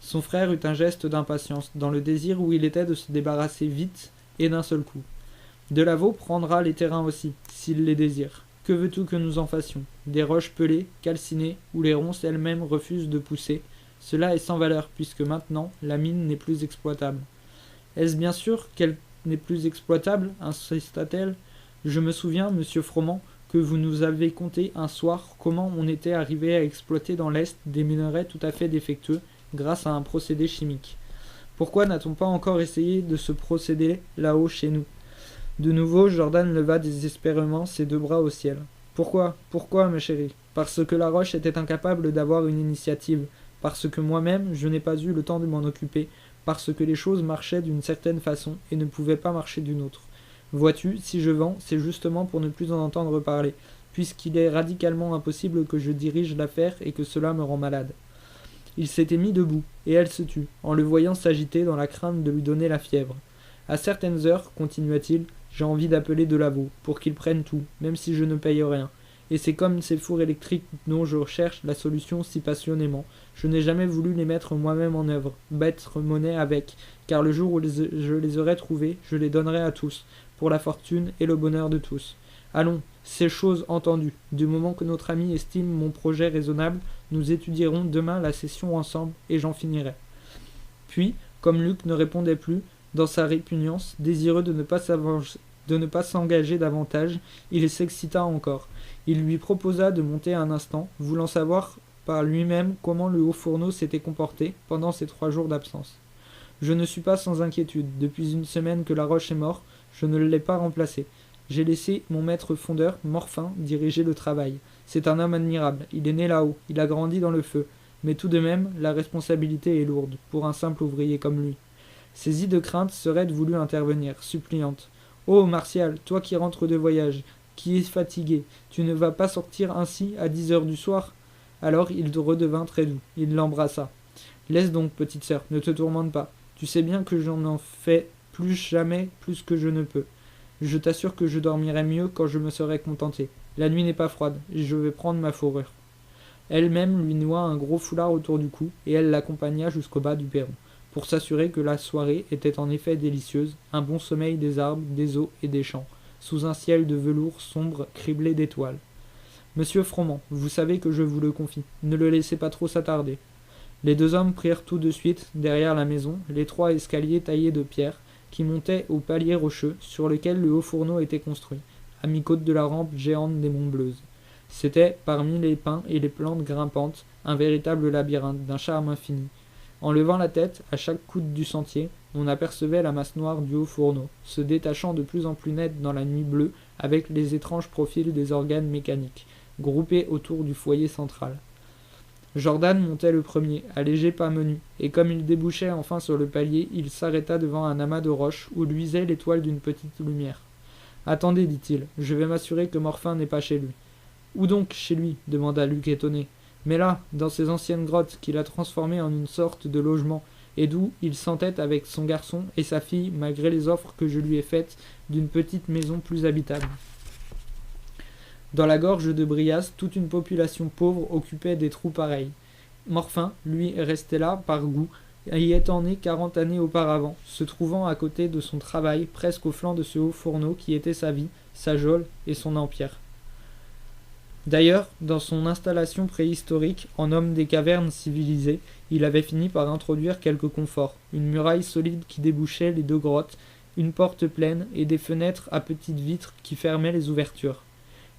Son frère eut un geste d'impatience, dans le désir où il était de se débarrasser vite et d'un seul coup. « Delaveau prendra les terrains aussi, s'il les désire. Que veux-tu que nous en fassions? Des roches pelées, calcinées, où les ronces elles-mêmes refusent de pousser. Cela est sans valeur, puisque maintenant, la mine n'est plus exploitable. » « Est-ce bien sûr qu'elle n'est plus exploitable ?» insista-t-elle. « Je me souviens, monsieur Froment, que vous nous avez conté un soir comment on était arrivé à exploiter dans l'Est des minerais tout à fait défectueux grâce à un procédé chimique. Pourquoi n'a-t-on pas encore essayé de ce procédé là-haut chez nous? » De nouveau, Jordan leva désespérément ses deux bras au ciel. « Pourquoi, ma chérie? Parce que la roche était incapable d'avoir une initiative, parce que moi-même je n'ai pas eu le temps de m'en occuper, parce que les choses marchaient d'une certaine façon et ne pouvaient pas marcher d'une autre. Vois-tu, si je vends, c'est justement pour ne plus en entendre parler, puisqu'il est radicalement impossible que je dirige l'affaire et que cela me rend malade. » Il s'était mis debout, et elle se tut, en le voyant s'agiter dans la crainte de lui donner la fièvre. « À certaines heures, continua-t-il, j'ai envie d'appeler Delaveau, pour qu'il prenne tout, même si je ne paye rien. Et c'est comme ces fours électriques dont je recherche la solution si passionnément. Je n'ai jamais voulu les mettre moi-même en œuvre, battre monnaie avec, car le jour où je les aurai trouvés, je les donnerai à tous, pour la fortune et le bonheur de tous. Allons, ces choses entendues. Du moment que notre ami estime mon projet raisonnable, nous étudierons demain la session ensemble, et j'en finirai. » Puis, comme Luc ne répondait plus, dans sa répugnance, désireux de ne pas s'engager davantage, il s'excita encore. Il lui proposa de monter un instant, voulant savoir par lui-même comment le haut fourneau s'était comporté pendant ces 3 jours d'absence. « Je ne suis pas sans inquiétude. Depuis une semaine que la roche est morte, je ne l'ai pas remplacé. J'ai laissé mon maître fondeur, Morfin, diriger le travail. C'est un homme admirable. Il est né là-haut, il a grandi dans le feu. Mais tout de même, la responsabilité est lourde, pour un simple ouvrier comme lui. » Saisie de crainte, Sorette voulut intervenir, suppliante. « Oh, Martial, toi qui rentres de voyage, qui es fatigué, tu ne vas pas sortir ainsi à 10 heures du soir ?» Alors il redevint très doux, il l'embrassa. « Laisse donc, petite sœur, ne te tourmente pas. Tu sais bien que j'en en fais jamais plus que je ne peux. Je t'assure que je dormirai mieux quand je me serai contenté. La nuit n'est pas froide, et je vais prendre ma fourrure. » Elle-même lui noua un gros foulard autour du cou, et elle l'accompagna jusqu'au bas du perron, pour s'assurer que la soirée était en effet délicieuse, un bon sommeil des arbres, des eaux et des champs, sous un ciel de velours sombre criblé d'étoiles. « Monsieur Froment, vous savez que je vous le confie, ne le laissez pas trop s'attarder. » Les 2 hommes prirent tout de suite, derrière la maison, les 3 escaliers taillés de pierre, qui montaient au palier rocheux sur lequel le haut fourneau était construit, à mi-côte de la rampe géante des Montbleuses. C'était, parmi les pins et les plantes grimpantes, un véritable labyrinthe d'un charme infini. En levant la tête, à chaque coude du sentier, on apercevait la masse noire du haut fourneau, se détachant de plus en plus net dans la nuit bleue avec les étranges profils des organes mécaniques, groupés autour du foyer central. Jordan montait le premier, à légers pas menus, et comme il débouchait enfin sur le palier, il s'arrêta devant un amas de roches où luisait l'étoile d'une petite lumière. « Attendez, dit-il, je vais m'assurer que Morfin n'est pas chez lui. »« Où donc chez lui ?» demanda Luc étonné. « Mais là, dans ces anciennes grottes qu'il a transformées en une sorte de logement, et d'où il s'entête avec son garçon et sa fille, malgré les offres que je lui ai faites d'une petite maison plus habitable. » Dans la gorge de Brias, toute une population pauvre occupait des trous pareils. Morfin, lui, restait là par goût, y étant né 40 années auparavant, se trouvant à côté de son travail, presque au flanc de ce haut fourneau qui était sa vie, sa geôle et son empire. D'ailleurs, dans son installation préhistorique, en homme des cavernes civilisées, il avait fini par introduire quelques conforts, une muraille solide qui débouchait les 2 grottes, une porte pleine et des fenêtres à petites vitres qui fermaient les ouvertures.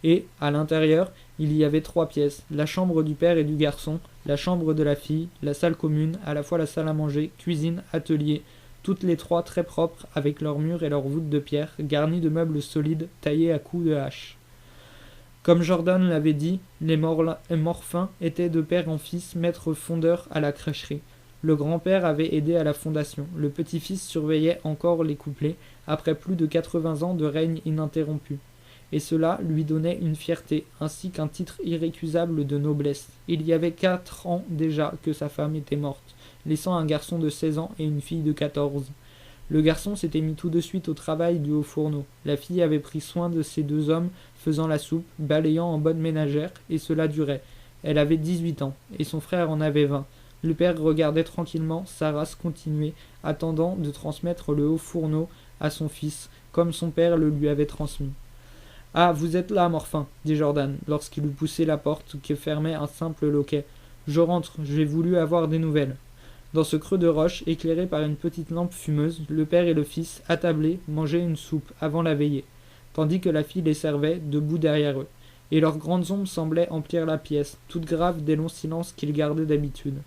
et, à l'intérieur, il y avait 3 pièces, la chambre du père et du garçon, la chambre de la fille, la salle commune, à la fois la salle à manger, cuisine, atelier, toutes les 3 très propres, avec leurs murs et leurs voûtes de pierre, garnies de meubles solides, taillés à coups de hache. Comme Jordan l'avait dit, les Morfin étaient de père en fils maîtres fondeurs à la crècherie. Le grand-père avait aidé à la fondation, le petit-fils surveillait encore les couplets, après plus de 80 ans de règne ininterrompu. Et cela lui donnait une fierté, ainsi qu'un titre irrécusable de noblesse. Il y avait 4 ans déjà que sa femme était morte, laissant un garçon de 16 ans et une fille de 14. Le garçon s'était mis tout de suite au travail du haut-fourneau. La fille avait pris soin de ces 2 hommes, faisant la soupe, balayant en bonne ménagère, et cela durait. Elle avait 18 ans, et son frère en avait 20. Le père regardait tranquillement sa race continuer, attendant de transmettre le haut-fourneau à son fils, comme son père le lui avait transmis. « Ah, vous êtes là, Morfin, dit Jordan, lorsqu'il eut poussé la porte que fermait un simple loquet. Je rentre, j'ai voulu avoir des nouvelles. » Dans ce creux de roche, éclairé par une petite lampe fumeuse, le père et le fils, attablés, mangeaient une soupe avant la veillée, tandis que la fille les servait, debout derrière eux. Et leurs grandes ombres semblaient emplir la pièce, toutes graves des longs silences qu'ils gardaient d'habitude.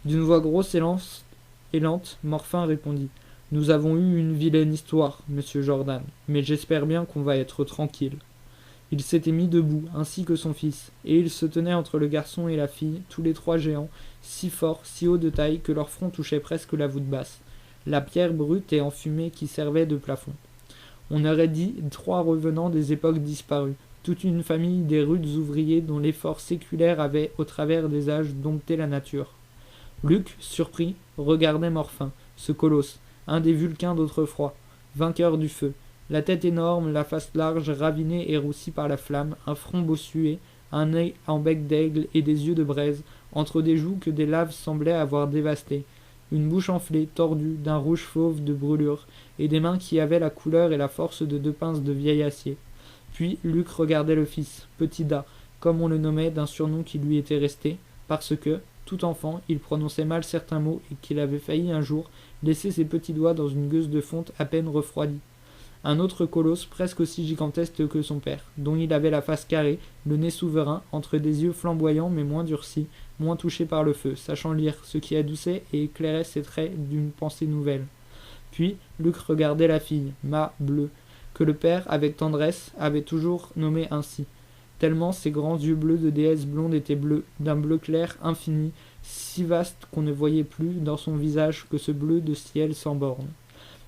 D'une voix grosse et lente, Morfin répondit. « Nous avons eu une vilaine histoire, monsieur Jordan, mais j'espère bien qu'on va être tranquille. » Il s'était mis debout, ainsi que son fils, et ils se tenaient entre le garçon et la fille, tous les 3 géants, si forts, si hauts de taille, que leur front touchait presque la voûte basse, la pierre brute et enfumée qui servait de plafond. On aurait dit 3 revenants des époques disparues, toute une famille des rudes ouvriers dont l'effort séculaire avait, au travers des âges, dompté la nature. Luc, surpris, regardait Morfin, ce colosse, un des Vulcains d'autrefois, vainqueur du feu, la tête énorme, la face large, ravinée et roussie par la flamme, un front bossué, un nez en bec d'aigle et des yeux de braise, entre des joues que des laves semblaient avoir dévastées, une bouche enflée, tordue, d'un rouge fauve de brûlure, et des mains qui avaient la couleur et la force de 2 pinces de vieil acier. Puis Luc regardait le fils, Petit Da, comme on le nommait d'un surnom qui lui était resté, parce que, tout enfant, il prononçait mal certains mots et qu'il avait failli un jour laisser ses petits doigts dans une gueuse de fonte à peine refroidie. Un autre colosse presque aussi gigantesque que son père, dont il avait la face carrée, le nez souverain, entre des yeux flamboyants mais moins durcis, moins touchés par le feu, sachant lire, ce qui adouçait et éclairait ses traits d'une pensée nouvelle. Puis Luc regardait la fille, Ma Bleue, que le père, avec tendresse, avait toujours nommée ainsi, tellement ses grands yeux bleus de déesse blonde étaient bleus, d'un bleu clair infini, si vaste qu'on ne voyait plus dans son visage que ce bleu de ciel sans bornes.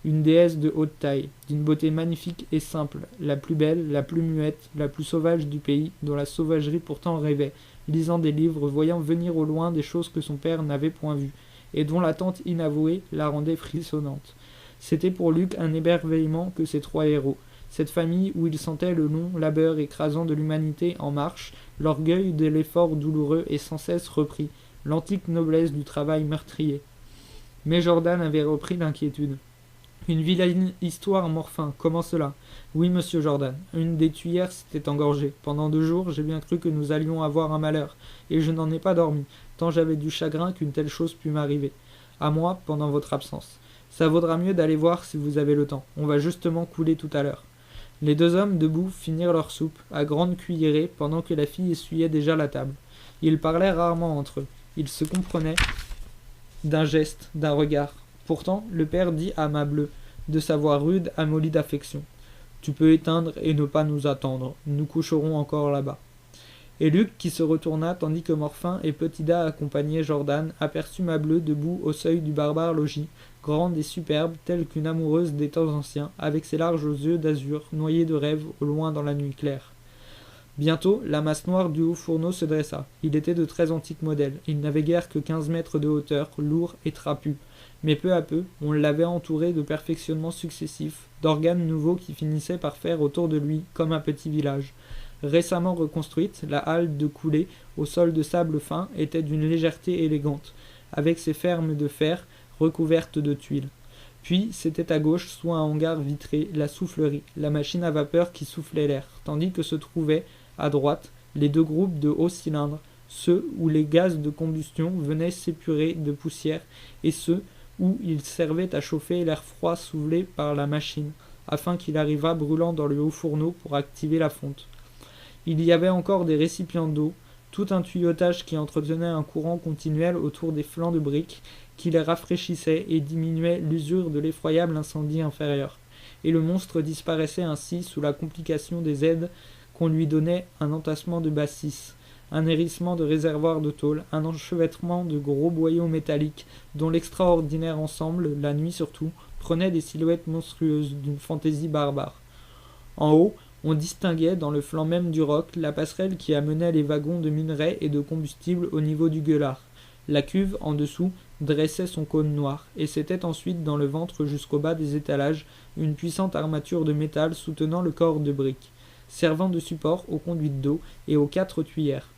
Une déesse de haute taille, d'une beauté magnifique et simple, la plus belle, la plus muette, la plus sauvage du pays, dont la sauvagerie pourtant rêvait, lisant des livres, voyant venir au loin des choses que son père n'avait point vues, et dont l'attente inavouée la rendait frissonnante. C'était pour Luc un émerveillement que ces 3 héros, cette famille où il sentait le long labeur écrasant de l'humanité en marche, l'orgueil de l'effort douloureux et sans cesse repris, l'antique noblesse du travail meurtrier. Mais Jordan avait repris l'inquiétude. Une vilaine histoire, Morfin, comment cela? Oui, monsieur Jordan, une des tuyères s'était engorgée. Pendant 2 jours, j'ai bien cru que nous allions avoir un malheur, et je n'en ai pas dormi, tant j'avais du chagrin qu'une telle chose pût m'arriver. À moi, pendant votre absence. Ça vaudra mieux d'aller voir si vous avez le temps. On va justement couler tout à l'heure. Les 2 hommes, debout, finirent leur soupe, à grande cuillerée, pendant que la fille essuyait déjà la table. Ils parlaient rarement entre eux. Ils se comprenaient d'un geste, d'un regard. Pourtant, le père dit à Ma Bleue, de sa voix rude, amollie d'affection. « Tu peux éteindre et ne pas nous attendre. Nous coucherons encore là-bas. » Et Luc, qui se retourna tandis que Morfin et Petit Da accompagnaient Jordan, aperçut Ma Bleue debout au seuil du barbare logis, grande et superbe, telle qu'une amoureuse des temps anciens, avec ses larges yeux d'azur, noyés de rêve au loin dans la nuit claire. Bientôt, la masse noire du haut fourneau se dressa. Il était de très antique modèle. Il n'avait guère que 15 mètres de hauteur, lourd et trapu. Mais peu à peu, on l'avait entouré de perfectionnements successifs, d'organes nouveaux qui finissaient par faire autour de lui comme un petit village. Récemment reconstruite, la halle de coulée, au sol de sable fin, était d'une légèreté élégante, avec ses fermes de fer recouvertes de tuiles. Puis, c'était à gauche, sous un hangar vitré, la soufflerie, la machine à vapeur qui soufflait l'air, tandis que se trouvaient, à droite, les 2 groupes de hauts cylindres, ceux où les gaz de combustion venaient s'épurer de poussière, et ceux où il servait à chauffer l'air froid soufflé par la machine, afin qu'il arrivât brûlant dans le haut fourneau pour activer la fonte. Il y avait encore des récipients d'eau, tout un tuyautage qui entretenait un courant continuel autour des flancs de briques, qui les rafraîchissait et diminuait l'usure de l'effroyable incendie inférieur. Et le monstre disparaissait ainsi sous la complication des aides qu'on lui donnait, un entassement de bâcisses, un hérissement de réservoirs de tôle, un enchevêtrement de gros boyaux métalliques, dont l'extraordinaire ensemble, la nuit surtout, prenait des silhouettes monstrueuses d'une fantaisie barbare. En haut, on distinguait, dans le flanc même du roc, la passerelle qui amenait les wagons de minerais et de combustible au niveau du gueulard. La cuve, en dessous, dressait son cône noir, et c'était ensuite dans le ventre jusqu'au bas des étalages une puissante armature de métal soutenant le corps de briques, servant de support aux conduites d'eau et aux 4 tuyères.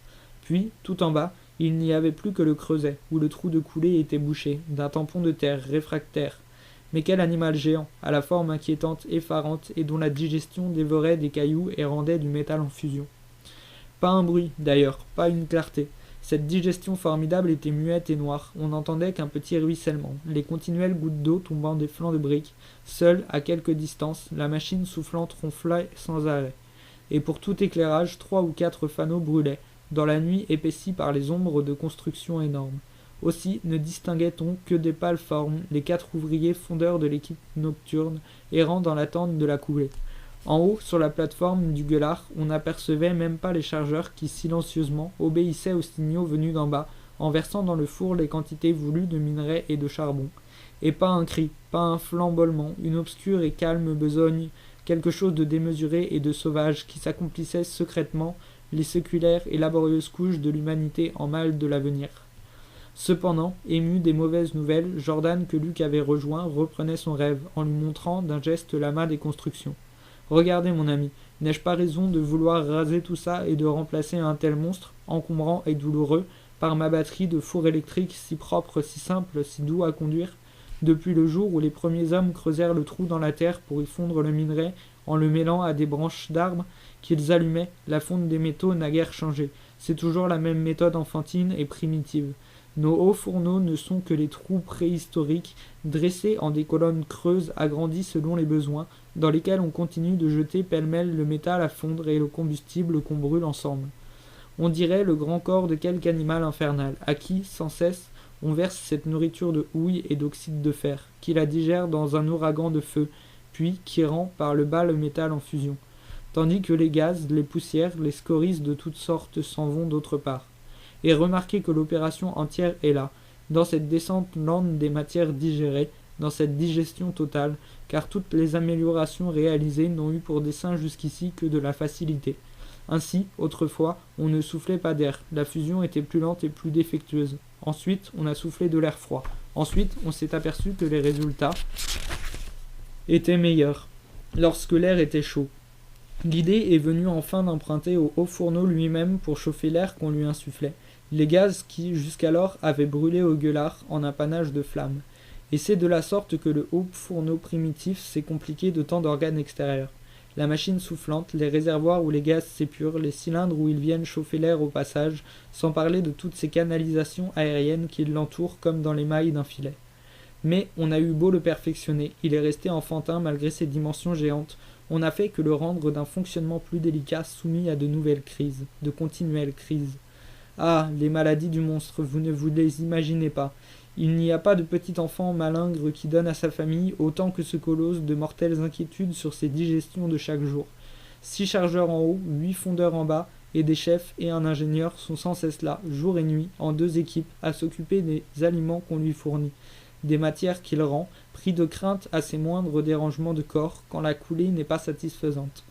Puis, tout en bas, il n'y avait plus que le creuset, où le trou de coulée était bouché, d'un tampon de terre réfractaire. Mais quel animal géant, à la forme inquiétante, effarante, et dont la digestion dévorait des cailloux et rendait du métal en fusion. Pas un bruit, d'ailleurs, pas une clarté. Cette digestion formidable était muette et noire, on n'entendait qu'un petit ruissellement, les continuelles gouttes d'eau tombant des flancs de briques. Seule, à quelque distance, la machine soufflante ronflait sans arrêt. Et pour tout éclairage, 3 ou 4 fanaux brûlaient, dans la nuit épaissie par les ombres de constructions énormes. Aussi ne distinguait-on que des pâles formes, les 4 ouvriers fondeurs de l'équipe nocturne, errant dans l'attente de la coulée. En haut, sur la plateforme du gueulard, on n'apercevait même pas les chargeurs qui, silencieusement, obéissaient aux signaux venus d'en bas, en versant dans le four les quantités voulues de minerais et de charbon. Et pas un cri, pas un flambolement, une obscure et calme besogne, quelque chose de démesuré et de sauvage qui s'accomplissait secrètement, les séculaires et laborieuses couches de l'humanité en mal de l'avenir. Cependant, ému des mauvaises nouvelles, Jordan, que Luc avait rejoint, reprenait son rêve, en lui montrant d'un geste l'amas des constructions. « Regardez, mon ami, n'ai-je pas raison de vouloir raser tout ça et de remplacer un tel monstre, encombrant et douloureux, par ma batterie de fours électriques si propre, si simple, si doux à conduire ? Depuis le jour où les premiers hommes creusèrent le trou dans la terre pour y fondre le minerai, en le mêlant à des branches d'arbres qu'ils allumaient, la fonte des métaux n'a guère changé. C'est toujours la même méthode enfantine et primitive. Nos hauts fourneaux ne sont que les trous préhistoriques, dressés en des colonnes creuses agrandies selon les besoins, dans lesquels on continue de jeter pêle-mêle le métal à fondre et le combustible qu'on brûle ensemble. On dirait le grand corps de quelque animal infernal, à qui, sans cesse, on verse cette nourriture de houille et d'oxyde de fer, qui la digère dans un ouragan de feu, puis qui rend par le bas le métal en fusion, tandis que les gaz, les poussières, les scories de toutes sortes s'en vont d'autre part. Et remarquez que l'opération entière est là, dans cette descente lente des matières digérées, dans cette digestion totale, car toutes les améliorations réalisées n'ont eu pour dessein jusqu'ici que de la facilité. Ainsi, autrefois, on ne soufflait pas d'air, la fusion était plus lente et plus défectueuse. Ensuite, on a soufflé de l'air froid. Ensuite, on s'est aperçu que les résultats étaient meilleurs, lorsque l'air était chaud. L'idée est venue enfin d'emprunter au haut fourneau lui-même pour chauffer l'air qu'on lui insufflait, les gaz qui, jusqu'alors, avaient brûlé au gueulard en un panache de flammes. Et c'est de la sorte que le haut fourneau primitif s'est compliqué de tant d'organes extérieurs. La machine soufflante, les réservoirs où les gaz s'épurent, les cylindres où ils viennent chauffer l'air au passage, sans parler de toutes ces canalisations aériennes qui l'entourent comme dans les mailles d'un filet. Mais on a eu beau le perfectionner, il est resté enfantin malgré ses dimensions géantes. On n'a fait que le rendre d'un fonctionnement plus délicat, soumis à de nouvelles crises, de continuelles crises. Ah, les maladies du monstre, vous ne vous les imaginez pas. Il n'y a pas de petit enfant malingre qui donne à sa famille autant que ce colosse de mortelles inquiétudes sur ses digestions de chaque jour. 6 chargeurs en haut, 8 fondeurs en bas, et des chefs et un ingénieur sont sans cesse là, jour et nuit, en 2 équipes, à s'occuper des aliments qu'on lui fournit, des matières qu'il rend, pris de crainte à ses moindres dérangements de corps quand la coulée n'est pas satisfaisante.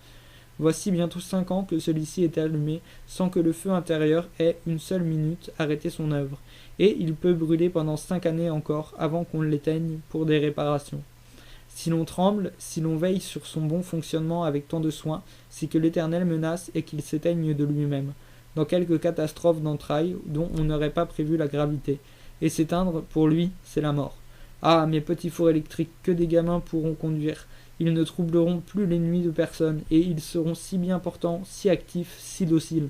Voici bientôt 5 ans que celui-ci est allumé, sans que le feu intérieur ait, une seule minute, arrêté son œuvre, et il peut brûler pendant 5 années encore, avant qu'on l'éteigne, pour des réparations. Si l'on tremble, si l'on veille sur son bon fonctionnement avec tant de soin, c'est que l'Éternel menace et qu'il s'éteigne de lui-même, dans quelque catastrophe d'entrailles dont on n'aurait pas prévu la gravité, et s'éteindre, pour lui, c'est la mort. Ah, mes petits fours électriques, que des gamins pourront conduire. Ils ne troubleront plus les nuits de personne, et ils seront si bien portants, si actifs, si dociles.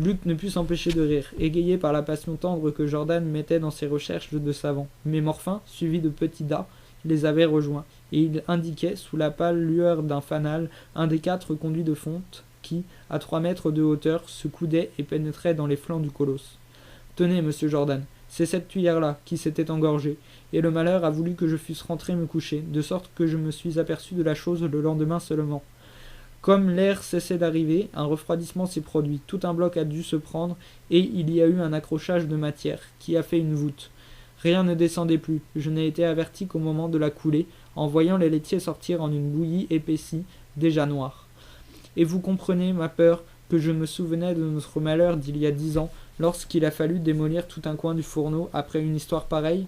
Luc ne put s'empêcher de rire, égayé par la passion tendre que Jordan mettait dans ses recherches de savant. Mais Morfin, suivi de Petit Da, les avait rejoints, et il indiquait, sous la pâle lueur d'un fanal, un des 4 conduits de fonte, qui, à 3 mètres de hauteur, se coudait et pénétrait dans les flancs du colosse. « Tenez, monsieur Jordan, c'est cette tuyère-là qui s'était engorgée, et le malheur a voulu que je fusse rentré me coucher, de sorte que je me suis aperçu de la chose le lendemain seulement. Comme l'air cessait d'arriver, un refroidissement s'est produit, tout un bloc a dû se prendre, et il y a eu un accrochage de matière, qui a fait une voûte. Rien ne descendait plus, je n'ai été averti qu'au moment de la coulée, en voyant les laitiers sortir en une bouillie épaissie, déjà noire. Et vous comprenez ma peur, que je me souvenais de notre malheur d'il y a 10 ans, lorsqu'il a fallu démolir tout un coin du fourneau après une histoire pareille.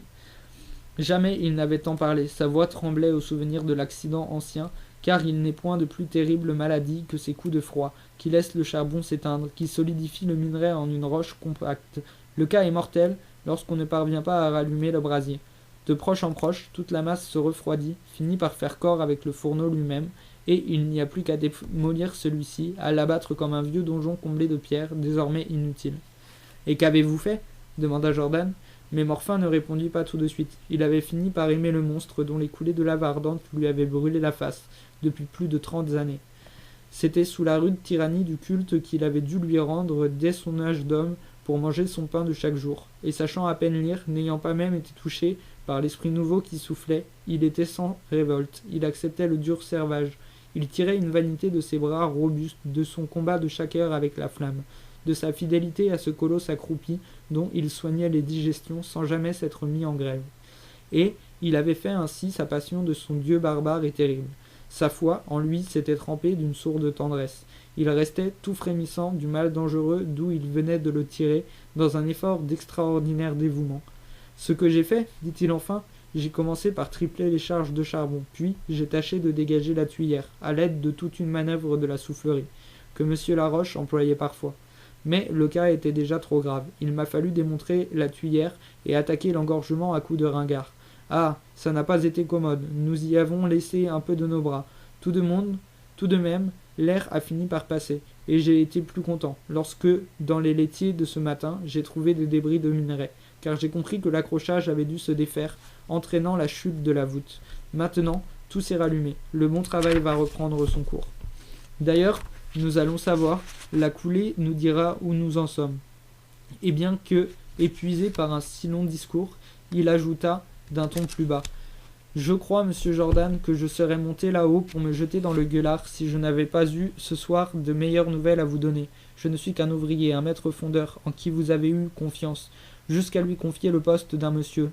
Jamais il n'avait tant parlé, sa voix tremblait au souvenir de l'accident ancien, car il n'est point de plus terrible maladie que ces coups de froid, qui laissent le charbon s'éteindre, qui solidifient le minerai en une roche compacte. Le cas est mortel, lorsqu'on ne parvient pas à rallumer le brasier. De proche en proche, toute la masse se refroidit, finit par faire corps avec le fourneau lui-même, et il n'y a plus qu'à démolir celui-ci, à l'abattre comme un vieux donjon comblé de pierres, désormais inutile. « Et qu'avez-vous fait » demanda Jordan. Mais Morphin ne répondit pas tout de suite. Il avait fini par aimer le monstre dont les coulées de lave ardente lui avaient brûlé la face, depuis plus de 30 années. C'était sous la rude tyrannie du culte qu'il avait dû lui rendre dès son âge d'homme pour manger son pain de chaque jour. Et sachant à peine lire, n'ayant pas même été touché par l'esprit nouveau qui soufflait, il était sans révolte, il acceptait le dur servage. Il tirait une vanité de ses bras robustes, de son combat de chaque heure avec la flamme, de sa fidélité à ce colosse accroupi dont il soignait les digestions sans jamais s'être mis en grève. Et il avait fait ainsi sa passion de son dieu barbare et terrible. Sa foi en lui s'était trempée d'une sourde tendresse. Il restait tout frémissant du mal dangereux d'où il venait de le tirer dans un effort d'extraordinaire dévouement. « Ce que j'ai fait, dit-il enfin, j'ai commencé par tripler les charges de charbon, puis j'ai tâché de dégager la tuyère, à l'aide de toute une manœuvre de la soufflerie, que M. Laroche employait parfois. Mais le cas était déjà trop grave. Il m'a fallu démontrer la tuyère et attaquer l'engorgement à coups de ringard. Ah, ça n'a pas été commode. Nous y avons laissé un peu de nos bras. Tout de même, l'air a fini par passer, et j'ai été plus content, lorsque, dans les laitiers de ce matin, j'ai trouvé des débris de minerai, car j'ai compris que l'accrochage avait dû se défaire, entraînant la chute de la voûte. Maintenant, tout s'est rallumé. Le bon travail va reprendre son cours. D'ailleurs, nous allons savoir, la coulée nous dira où nous en sommes. » Et bien que, épuisé par un si long discours, il ajouta d'un ton plus bas. « Je crois, monsieur Jordan, que je serais monté là-haut pour me jeter dans le gueulard si je n'avais pas eu, ce soir, de meilleures nouvelles à vous donner. Je ne suis qu'un ouvrier, un maître fondeur, en qui vous avez eu confiance, jusqu'à lui confier le poste d'un monsieur,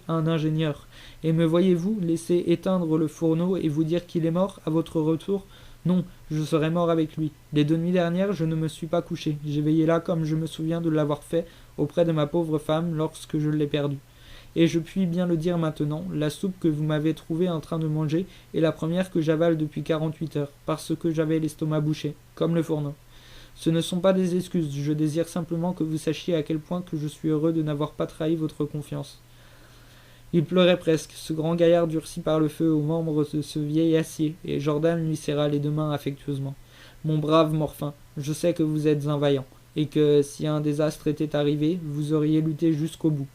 un ingénieur. Et me voyez-vous laisser éteindre le fourneau et vous dire qu'il est mort à votre retour ? Non, je serais mort avec lui. Les 2 nuits dernières, je ne me suis pas couché. J'ai veillé là comme je me souviens de l'avoir fait auprès de ma pauvre femme lorsque je l'ai perdue. Et je puis bien le dire maintenant, la soupe que vous m'avez trouvée en train de manger est la première que j'avale depuis 48 heures, parce que j'avais l'estomac bouché, comme le fourneau. Ce ne sont pas des excuses, je désire simplement que vous sachiez à quel point que je suis heureux de n'avoir pas trahi votre confiance. » Il pleurait presque, ce grand gaillard durci par le feu aux membres de ce vieil acier, et Jordan lui serra les 2 mains affectueusement. « Mon brave Morphin, je sais que vous êtes un vaillant, et que, si un désastre était arrivé, vous auriez lutté jusqu'au bout. »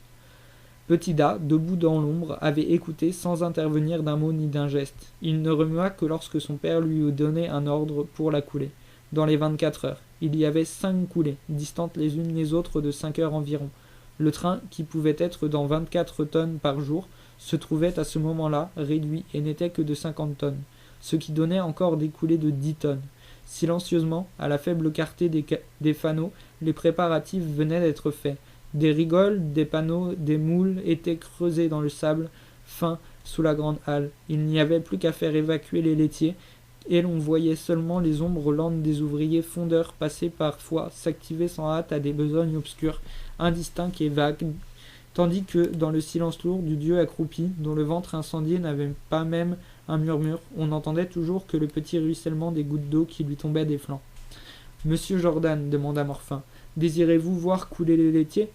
Petit Da, debout dans l'ombre, avait écouté sans intervenir d'un mot ni d'un geste. Il ne remua que lorsque son père lui eut donné un ordre pour la coulée. Dans les 24 heures, il y avait 5 coulées, distantes les unes les autres de 5 heures environ. Le train, qui pouvait être dans 24 tonnes par jour, se trouvait à ce moment-là réduit et n'était que de 50 tonnes, ce qui donnait encore des coulées de 10 tonnes. Silencieusement, à la faible clarté des fanaux, les préparatifs venaient d'être faits. Des rigoles, des panneaux, des moules étaient creusés dans le sable fin sous la grande halle. Il n'y avait plus qu'à faire évacuer les laitiers, et l'on voyait seulement les ombres lentes des ouvriers fondeurs passer parfois, s'activer sans hâte à des besognes obscures, indistincts et vagues, tandis que, dans le silence lourd du dieu accroupi, dont le ventre incendié n'avait pas même un murmure, on n'entendait toujours que le petit ruissellement des gouttes d'eau qui lui tombaient des flancs. « Monsieur Jordan, demanda Morphin, désirez-vous voir couler les laitiers ?»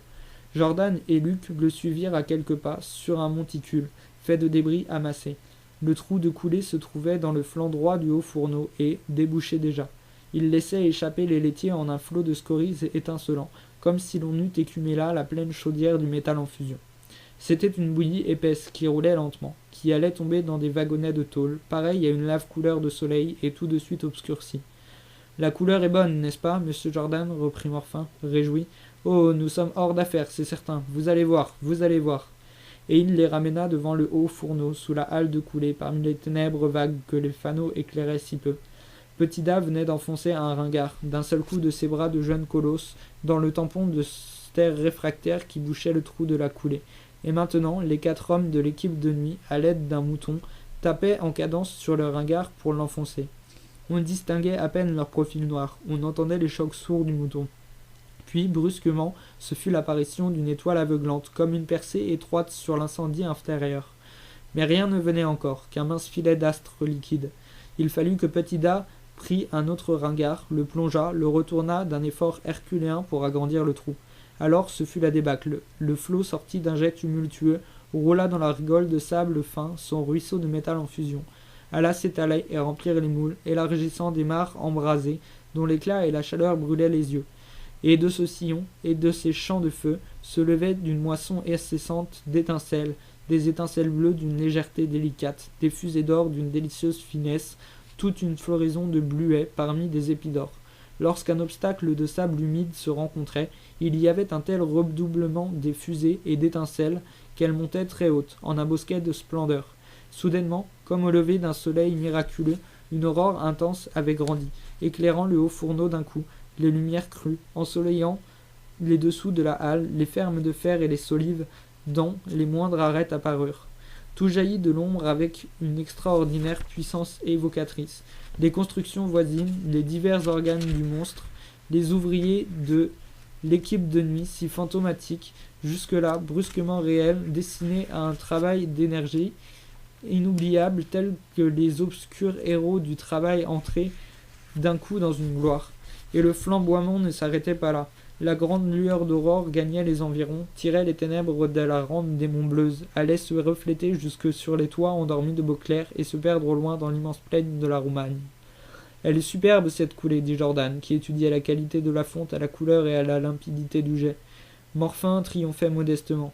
Jordan et Luc le suivirent à quelques pas, sur un monticule, fait de débris amassés. Le trou de coulée se trouvait dans le flanc droit du haut fourneau et, débouché déjà. Il laissait échapper les laitiers en un flot de scories étincelants, comme si l'on eût écumé là la pleine chaudière du métal en fusion. C'était une bouillie épaisse qui roulait lentement, qui allait tomber dans des wagonnets de tôle, pareille à une lave couleur de soleil et tout de suite obscurcie. La couleur est bonne, n'est-ce pas, monsieur Jordan reprit Morphin, réjoui. Oh, nous sommes hors d'affaire, c'est certain. Vous allez voir, vous allez voir. Et il les ramena devant le haut fourneau, sous la halle de coulée, parmi les ténèbres vagues que les fanaux éclairaient si peu. Petit Da venait d'enfoncer un ringard, d'un seul coup de ses bras de jeune colosse, dans le tampon de terre réfractaire qui bouchait le trou de la coulée. Et maintenant, les 4 hommes de l'équipe de nuit, à l'aide d'un mouton, tapaient en cadence sur le ringard pour l'enfoncer. On distinguait à peine leur profil noir, on entendait les chocs sourds du mouton. Puis, brusquement, ce fut l'apparition d'une étoile aveuglante, comme une percée étroite sur l'incendie intérieur. Mais rien ne venait encore, qu'un mince filet d'astre liquide. Il fallut que Petit Da prit un autre ringard, le plongea, le retourna d'un effort herculéen pour agrandir le trou. Alors ce fut la débâcle. Le flot sortit d'un jet tumultueux, roula dans la rigole de sable fin, son ruisseau de métal en fusion, alla s'étaler et remplir les moules, élargissant des mares embrasées, dont l'éclat et la chaleur brûlaient les yeux. Et de ce sillon, et de ces champs de feu, se levait d'une moisson incessante d'étincelles, des étincelles bleues d'une légèreté délicate, des fusées d'or d'une délicieuse finesse, toute une floraison de bluets parmi des épis d'or. Lorsqu'un obstacle de sable humide se rencontrait, il y avait un tel redoublement des fusées et d'étincelles qu'elles montaient très hautes, en un bosquet de splendeur. Soudainement, comme au lever d'un soleil miraculeux, une aurore intense avait grandi, éclairant le haut fourneau d'un coup, les lumières crues, ensoleillant les dessous de la halle, les fermes de fer et les solives, dont les moindres arêtes apparurent. Tout jaillit de l'ombre avec une extraordinaire puissance évocatrice. Les constructions voisines, les divers organes du monstre, les ouvriers de l'équipe de nuit si fantomatique, jusque-là brusquement réels, destinés à un travail d'énergie inoubliable tel que les obscurs héros du travail entrés d'un coup dans une gloire. Et le flamboiement ne s'arrêtait pas là. La grande lueur d'aurore gagnait les environs, tirait les ténèbres de la rampe des monts Bleuses, allait se refléter jusque sur les toits endormis de Beauclerc et se perdre au loin dans l'immense plaine de la Roumagne. Elle est superbe cette coulée, dit Jordan, qui étudiait la qualité de la fonte à la couleur et à la limpidité du jet. Morphin triomphait modestement.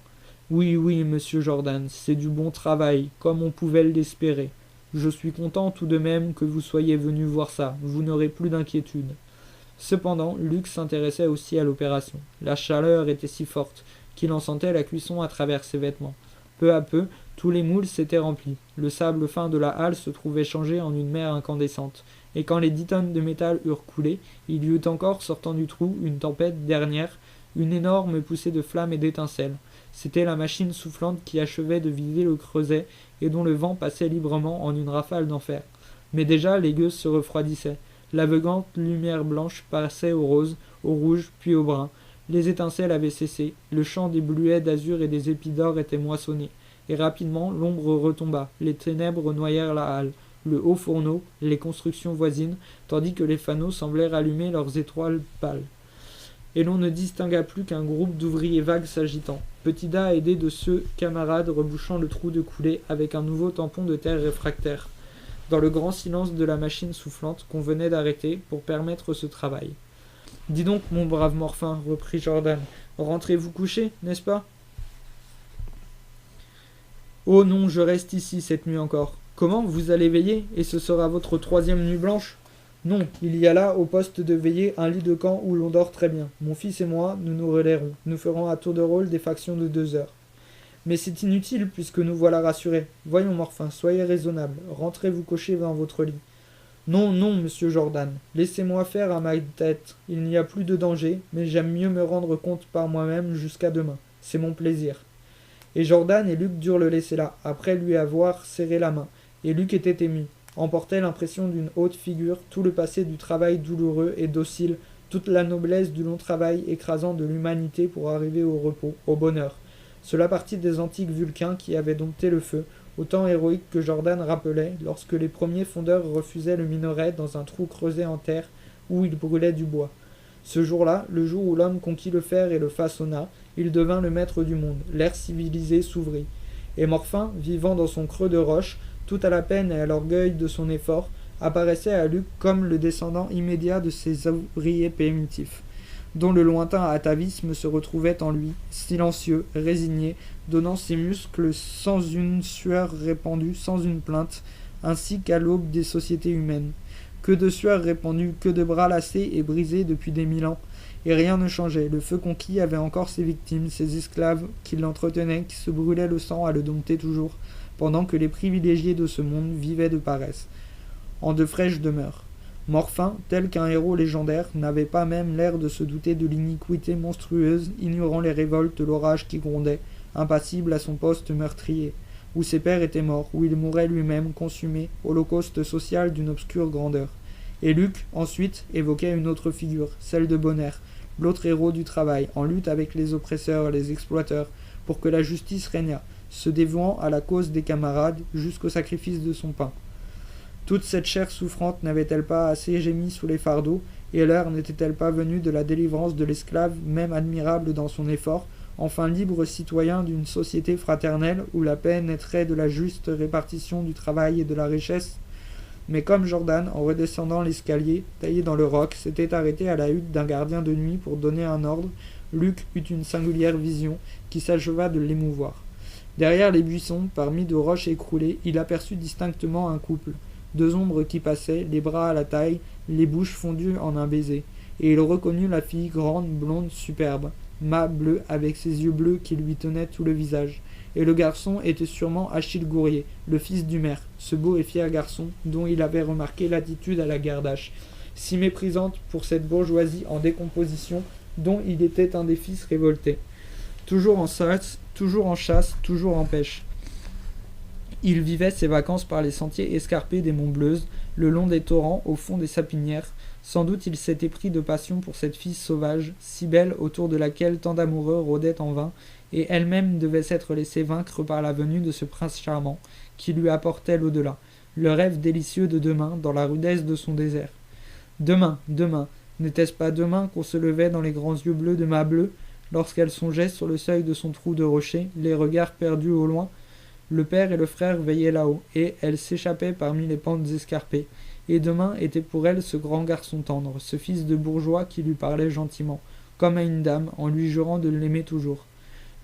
Oui, oui, monsieur Jordan, c'est du bon travail, comme on pouvait l'espérer. Je suis content tout de même que vous soyez venu voir ça, vous n'aurez plus d'inquiétude. Cependant, Luc s'intéressait aussi à l'opération. La chaleur était si forte qu'il en sentait la cuisson à travers ses vêtements. Peu à peu, tous les moules s'étaient remplis. Le sable fin de la halle se trouvait changé en une mer incandescente. Et quand les 10 tonnes de métal eurent coulé, il y eut encore, sortant du trou, une tempête dernière, une énorme poussée de flammes et d'étincelles. C'était la machine soufflante qui achevait de vider le creuset et dont le vent passait librement en une rafale d'enfer. Mais déjà, les gueuses se refroidissaient. L'aveuglante lumière blanche passait au rose, au rouge, puis au brun. Les étincelles avaient cessé, le champ des bluets d'azur et des épis d'or était moissonné, et rapidement l'ombre retomba, les ténèbres noyèrent la halle, le haut fourneau, les constructions voisines, tandis que les fanaux semblaient rallumer leurs étoiles pâles. Et l'on ne distingua plus qu'un groupe d'ouvriers vagues s'agitant. Petit Da aidé de ceux camarades rebouchant le trou de coulée avec un nouveau tampon de terre réfractaire, dans le grand silence de la machine soufflante qu'on venait d'arrêter pour permettre ce travail. « Dis donc, mon brave Morphin, reprit Jordan, rentrez vous coucher, n'est-ce pas ?»« Oh non, je reste ici cette nuit encore. Comment, vous allez veiller, et ce sera votre 3e nuit blanche ?»« Non, il y a là, au poste de veillée, un lit de camp où l'on dort très bien. Mon fils et moi, nous nous relèverons. Nous ferons à tour de rôle des factions de 2 heures. Mais c'est inutile, puisque nous voilà rassurés. Voyons, Morphin, soyez raisonnable. Rentrez vous coucher dans votre lit. »« Non, non, monsieur Jordan. Laissez-moi faire à ma tête. Il n'y a plus de danger, mais j'aime mieux me rendre compte par moi-même jusqu'à demain. C'est mon plaisir. » Et Jordan et Luc durent le laisser là, après lui avoir serré la main. Et Luc était ému, emportait l'impression d'une haute figure, tout le passé du travail douloureux et docile, toute la noblesse du long travail écrasant de l'humanité pour arriver au repos, au bonheur. Cela partit des antiques Vulcains qui avaient dompté le feu, autant héroïque que Jordan rappelait lorsque les premiers fondeurs refusaient le minaret dans un trou creusé en terre où il brûlait du bois. Ce jour-là, le jour où l'homme conquit le fer et le façonna, il devint le maître du monde, l'ère civilisée s'ouvrit. Et Morphin, vivant dans son creux de roche, tout à la peine et à l'orgueil de son effort, apparaissait à Luc comme le descendant immédiat de ces ouvriers primitifs, dont le lointain atavisme se retrouvait en lui, silencieux, résigné, donnant ses muscles sans une sueur répandue, sans une plainte, ainsi qu'à l'aube des sociétés humaines. Que de sueur répandue, que de bras lassés et brisés depuis des 1000 ans. Et rien ne changeait. Le feu conquis avait encore ses victimes, ses esclaves qui l'entretenaient, qui se brûlaient le sang à le dompter toujours, pendant que les privilégiés de ce monde vivaient de paresse, en de fraîches demeures. Morfin, tel qu'un héros légendaire, n'avait pas même l'air de se douter de l'iniquité monstrueuse, ignorant les révoltes, l'orage qui grondait, impassible à son poste meurtrier, où ses pères étaient morts, où il mourait lui-même consumé, holocauste social d'une obscure grandeur. Et Luc, ensuite, évoquait une autre figure, celle de Bonner, l'autre héros du travail, en lutte avec les oppresseurs, les exploiteurs, pour que la justice régnât, se dévouant à la cause des camarades jusqu'au sacrifice de son pain. Toute cette chair souffrante n'avait-elle pas assez gémi sous les fardeaux, et l'heure n'était-elle pas venue de la délivrance de l'esclave, même admirable dans son effort, enfin libre citoyen d'une société fraternelle où la paix naîtrait de la juste répartition du travail et de la richesse? Mais comme Jordan, en redescendant l'escalier, taillé dans le roc, s'était arrêté à la hutte d'un gardien de nuit pour donner un ordre, Luc eut une singulière vision qui s'acheva de l'émouvoir. Derrière les buissons, parmi de roches écroulées, il aperçut distinctement un couple, deux ombres qui passaient, les bras à la taille, les bouches fondues en un baiser, et il reconnut la fille grande, blonde, superbe, mât bleu, avec ses yeux bleus qui lui tenaient tout le visage. Et le garçon était sûrement Achille Gourier, le fils du maire, ce beau et fier garçon dont il avait remarqué l'attitude à la gardache, si méprisante pour cette bourgeoisie en décomposition dont il était un des fils révoltés. Toujours en chasse, toujours en pêche. Il vivait ses vacances par les sentiers escarpés des monts Bleuses, le long des torrents, au fond des sapinières. Sans doute il s'était pris de passion pour cette fille sauvage, si belle, autour de laquelle tant d'amoureux rôdaient en vain, et elle-même devait s'être laissée vaincre par la venue de ce prince charmant, qui lui apportait l'au-delà, le rêve délicieux de demain, dans la rudesse de son désert. Demain, demain, n'était-ce pas demain qu'on se levait dans les grands yeux bleus de ma bleue, lorsqu'elle songeait sur le seuil de son trou de rocher, les regards perdus au loin? Le père et le frère veillaient là-haut, et elle s'échappait parmi les pentes escarpées. Et demain était pour elle ce grand garçon tendre, ce fils de bourgeois qui lui parlait gentiment, comme à une dame, en lui jurant de l'aimer toujours.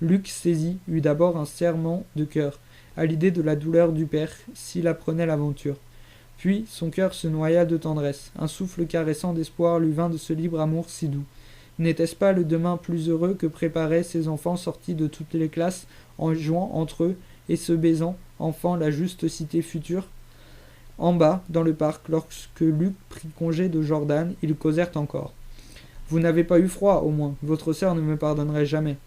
Luc saisi eut d'abord un serrement de cœur, à l'idée de la douleur du père, s'il apprenait l'aventure. Puis son cœur se noya de tendresse, un souffle caressant d'espoir lui vint de ce libre amour si doux. N'était-ce pas le demain plus heureux que préparaient ces enfants sortis de toutes les classes, en jouant entre eux, et se baisant, enfant, la juste cité future? En bas, dans le parc, lorsque Luc prit congé de Jordan, ils causèrent encore. « Vous n'avez pas eu froid, au moins, votre sœur ne me pardonnerait jamais. »«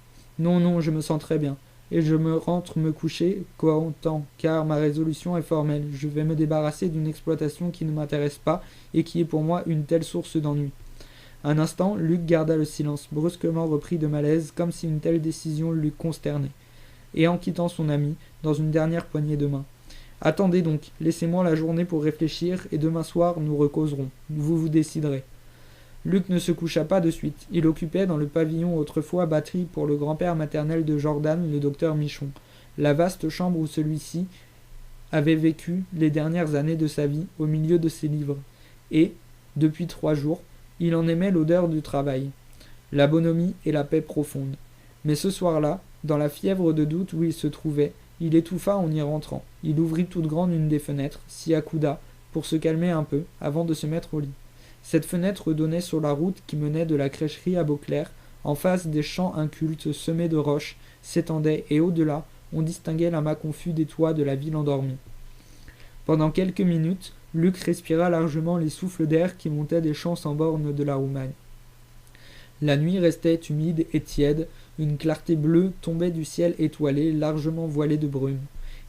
Non, non, je me sens très bien, et je me rentre me coucher, content, car ma résolution est formelle. Je vais me débarrasser d'une exploitation qui ne m'intéresse pas, et qui est pour moi une telle source d'ennui. » Un instant, Luc garda le silence, brusquement repris de malaise, comme si une telle décision l'eût consterné. Et en quittant son ami, dans une dernière poignée de main. « Attendez donc, laissez-moi la journée pour réfléchir, et demain soir nous recauserons. Vous vous déciderez. » Luc ne se coucha pas de suite. Il occupait dans le pavillon autrefois bâti pour le grand-père maternel de Jordan, le docteur Michon, la vaste chambre où celui-ci avait vécu les dernières années de sa vie au milieu de ses livres. Et, depuis 3 jours, il en aimait l'odeur du travail, la bonhomie et la paix profonde. Mais ce soir-là, dans la fièvre de doute où il se trouvait, il étouffa en y rentrant. Il ouvrit toute grande une des fenêtres, s'y accouda, pour se calmer un peu, avant de se mettre au lit. Cette fenêtre donnait sur la route qui menait de la crècherie à Beauclerc, en face des champs incultes semés de roches, s'étendait, et au-delà, on distinguait l'amas confus des toits de la ville endormie. Pendant quelques minutes, Luc respira largement les souffles d'air qui montaient des champs sans bornes de la Roumagne. La nuit restait humide et tiède, une clarté bleue tombait du ciel étoilé, largement voilé de brume,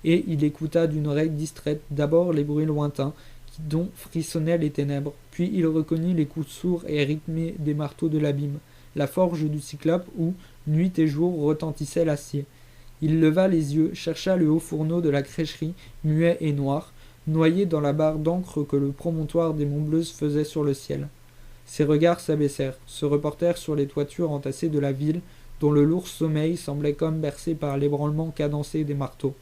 et il écouta d'une oreille distraite d'abord les bruits lointains, dont frissonnaient les ténèbres, puis il reconnut les coups sourds et rythmés des marteaux de l'abîme, la forge du Cyclope où, nuit et jour, retentissait l'acier. Il leva les yeux, chercha le haut fourneau de la crècherie, muet et noir, noyé dans la barre d'encre que le promontoire des Montbleuses faisait sur le ciel. Ses regards s'abaissèrent, se reportèrent sur les toitures entassées de la ville, dont le lourd sommeil semblait comme bercé par l'ébranlement cadencé des marteaux.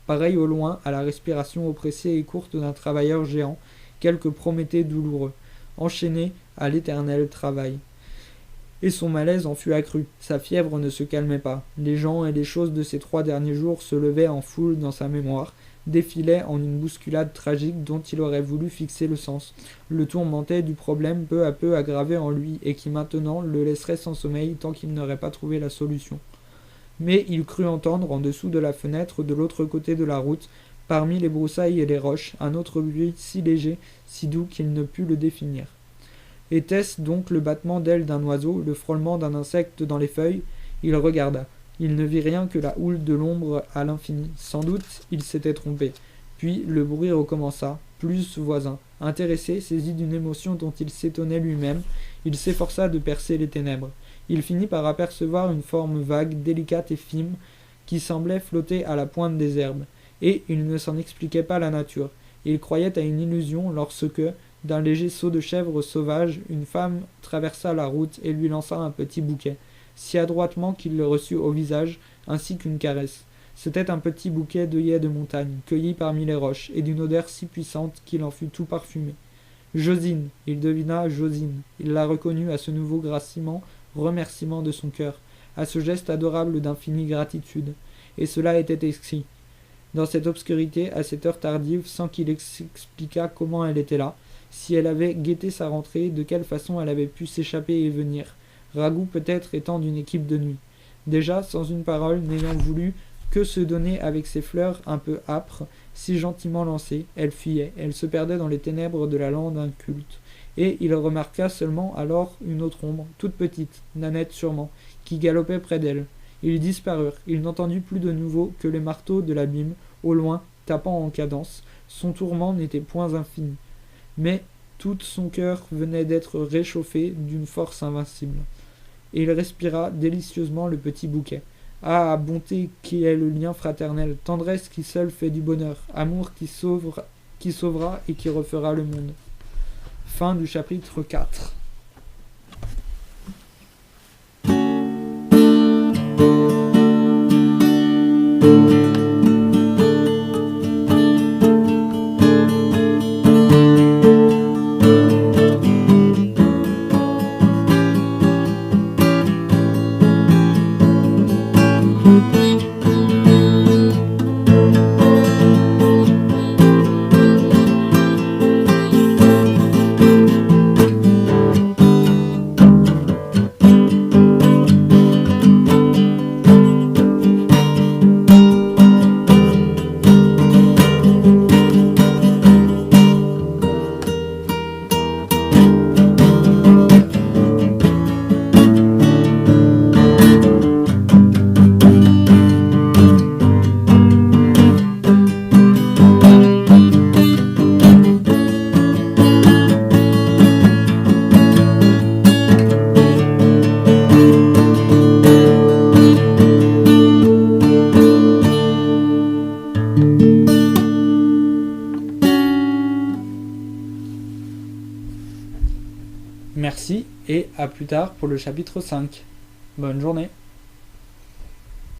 Pareil au loin à la respiration oppressée et courte d'un travailleur géant, quelque Prométhée douloureux, enchaîné à l'éternel travail. Et son malaise en fut accru, sa fièvre ne se calmait pas, les gens et les choses de ces 3 derniers jours se levaient en foule dans sa mémoire, défilait en une bousculade tragique dont il aurait voulu fixer le sens, le tourmentait du problème peu à peu aggravé en lui et qui maintenant le laisserait sans sommeil tant qu'il n'aurait pas trouvé la solution. Mais il crut entendre, en dessous de la fenêtre, de l'autre côté de la route, parmi les broussailles et les roches, un autre bruit si léger, si doux qu'il ne put le définir. Était-ce donc le battement d'ailes d'un oiseau, le frôlement d'un insecte dans les feuilles? Il regarda. Il ne vit rien que la houle de l'ombre à l'infini. Sans doute, il s'était trompé. Puis le bruit recommença, plus voisin. Intéressé, saisi d'une émotion dont il s'étonnait lui-même, il s'efforça de percer les ténèbres. Il finit par apercevoir une forme vague, délicate et fine, qui semblait flotter à la pointe des herbes. Et il ne s'en expliquait pas la nature. Il croyait à une illusion lorsque, d'un léger saut de chèvre sauvage, une femme traversa la route et lui lança un petit bouquet, si adroitement qu'il le reçut au visage, ainsi qu'une caresse. C'était un petit bouquet d'œillets de montagne, cueilli parmi les roches, et d'une odeur si puissante qu'il en fut tout parfumé. Josine, il devina Josine. Il la reconnut à ce nouveau graciement, remerciement de son cœur, à ce geste adorable d'infinie gratitude. Et cela était écrit. Dans cette obscurité, à cette heure tardive, sans qu'il s'expliquât comment elle était là, si elle avait guetté sa rentrée, de quelle façon elle avait pu s'échapper et venir, Ragout peut-être étant d'une équipe de nuit. Déjà, sans une parole, n'ayant voulu que se donner avec ses fleurs un peu âpres, si gentiment lancées, elle fuyait, elle se perdait dans les ténèbres de la lande inculte. Et il remarqua seulement alors une autre ombre, toute petite, Nanette sûrement, qui galopait près d'elle. Ils disparurent, il n'entendit plus de nouveau que les marteaux de l'abîme, au loin, tapant en cadence. Son tourment n'était point infini. Mais tout son cœur venait d'être réchauffé d'une force invincible. Et il respira délicieusement le petit bouquet. Ah, bonté qui est le lien fraternel, tendresse qui seule fait du bonheur, amour qui sauvera et qui refera le monde. Fin du chapitre 4. Merci et à plus tard pour le chapitre 5. Bonne journée.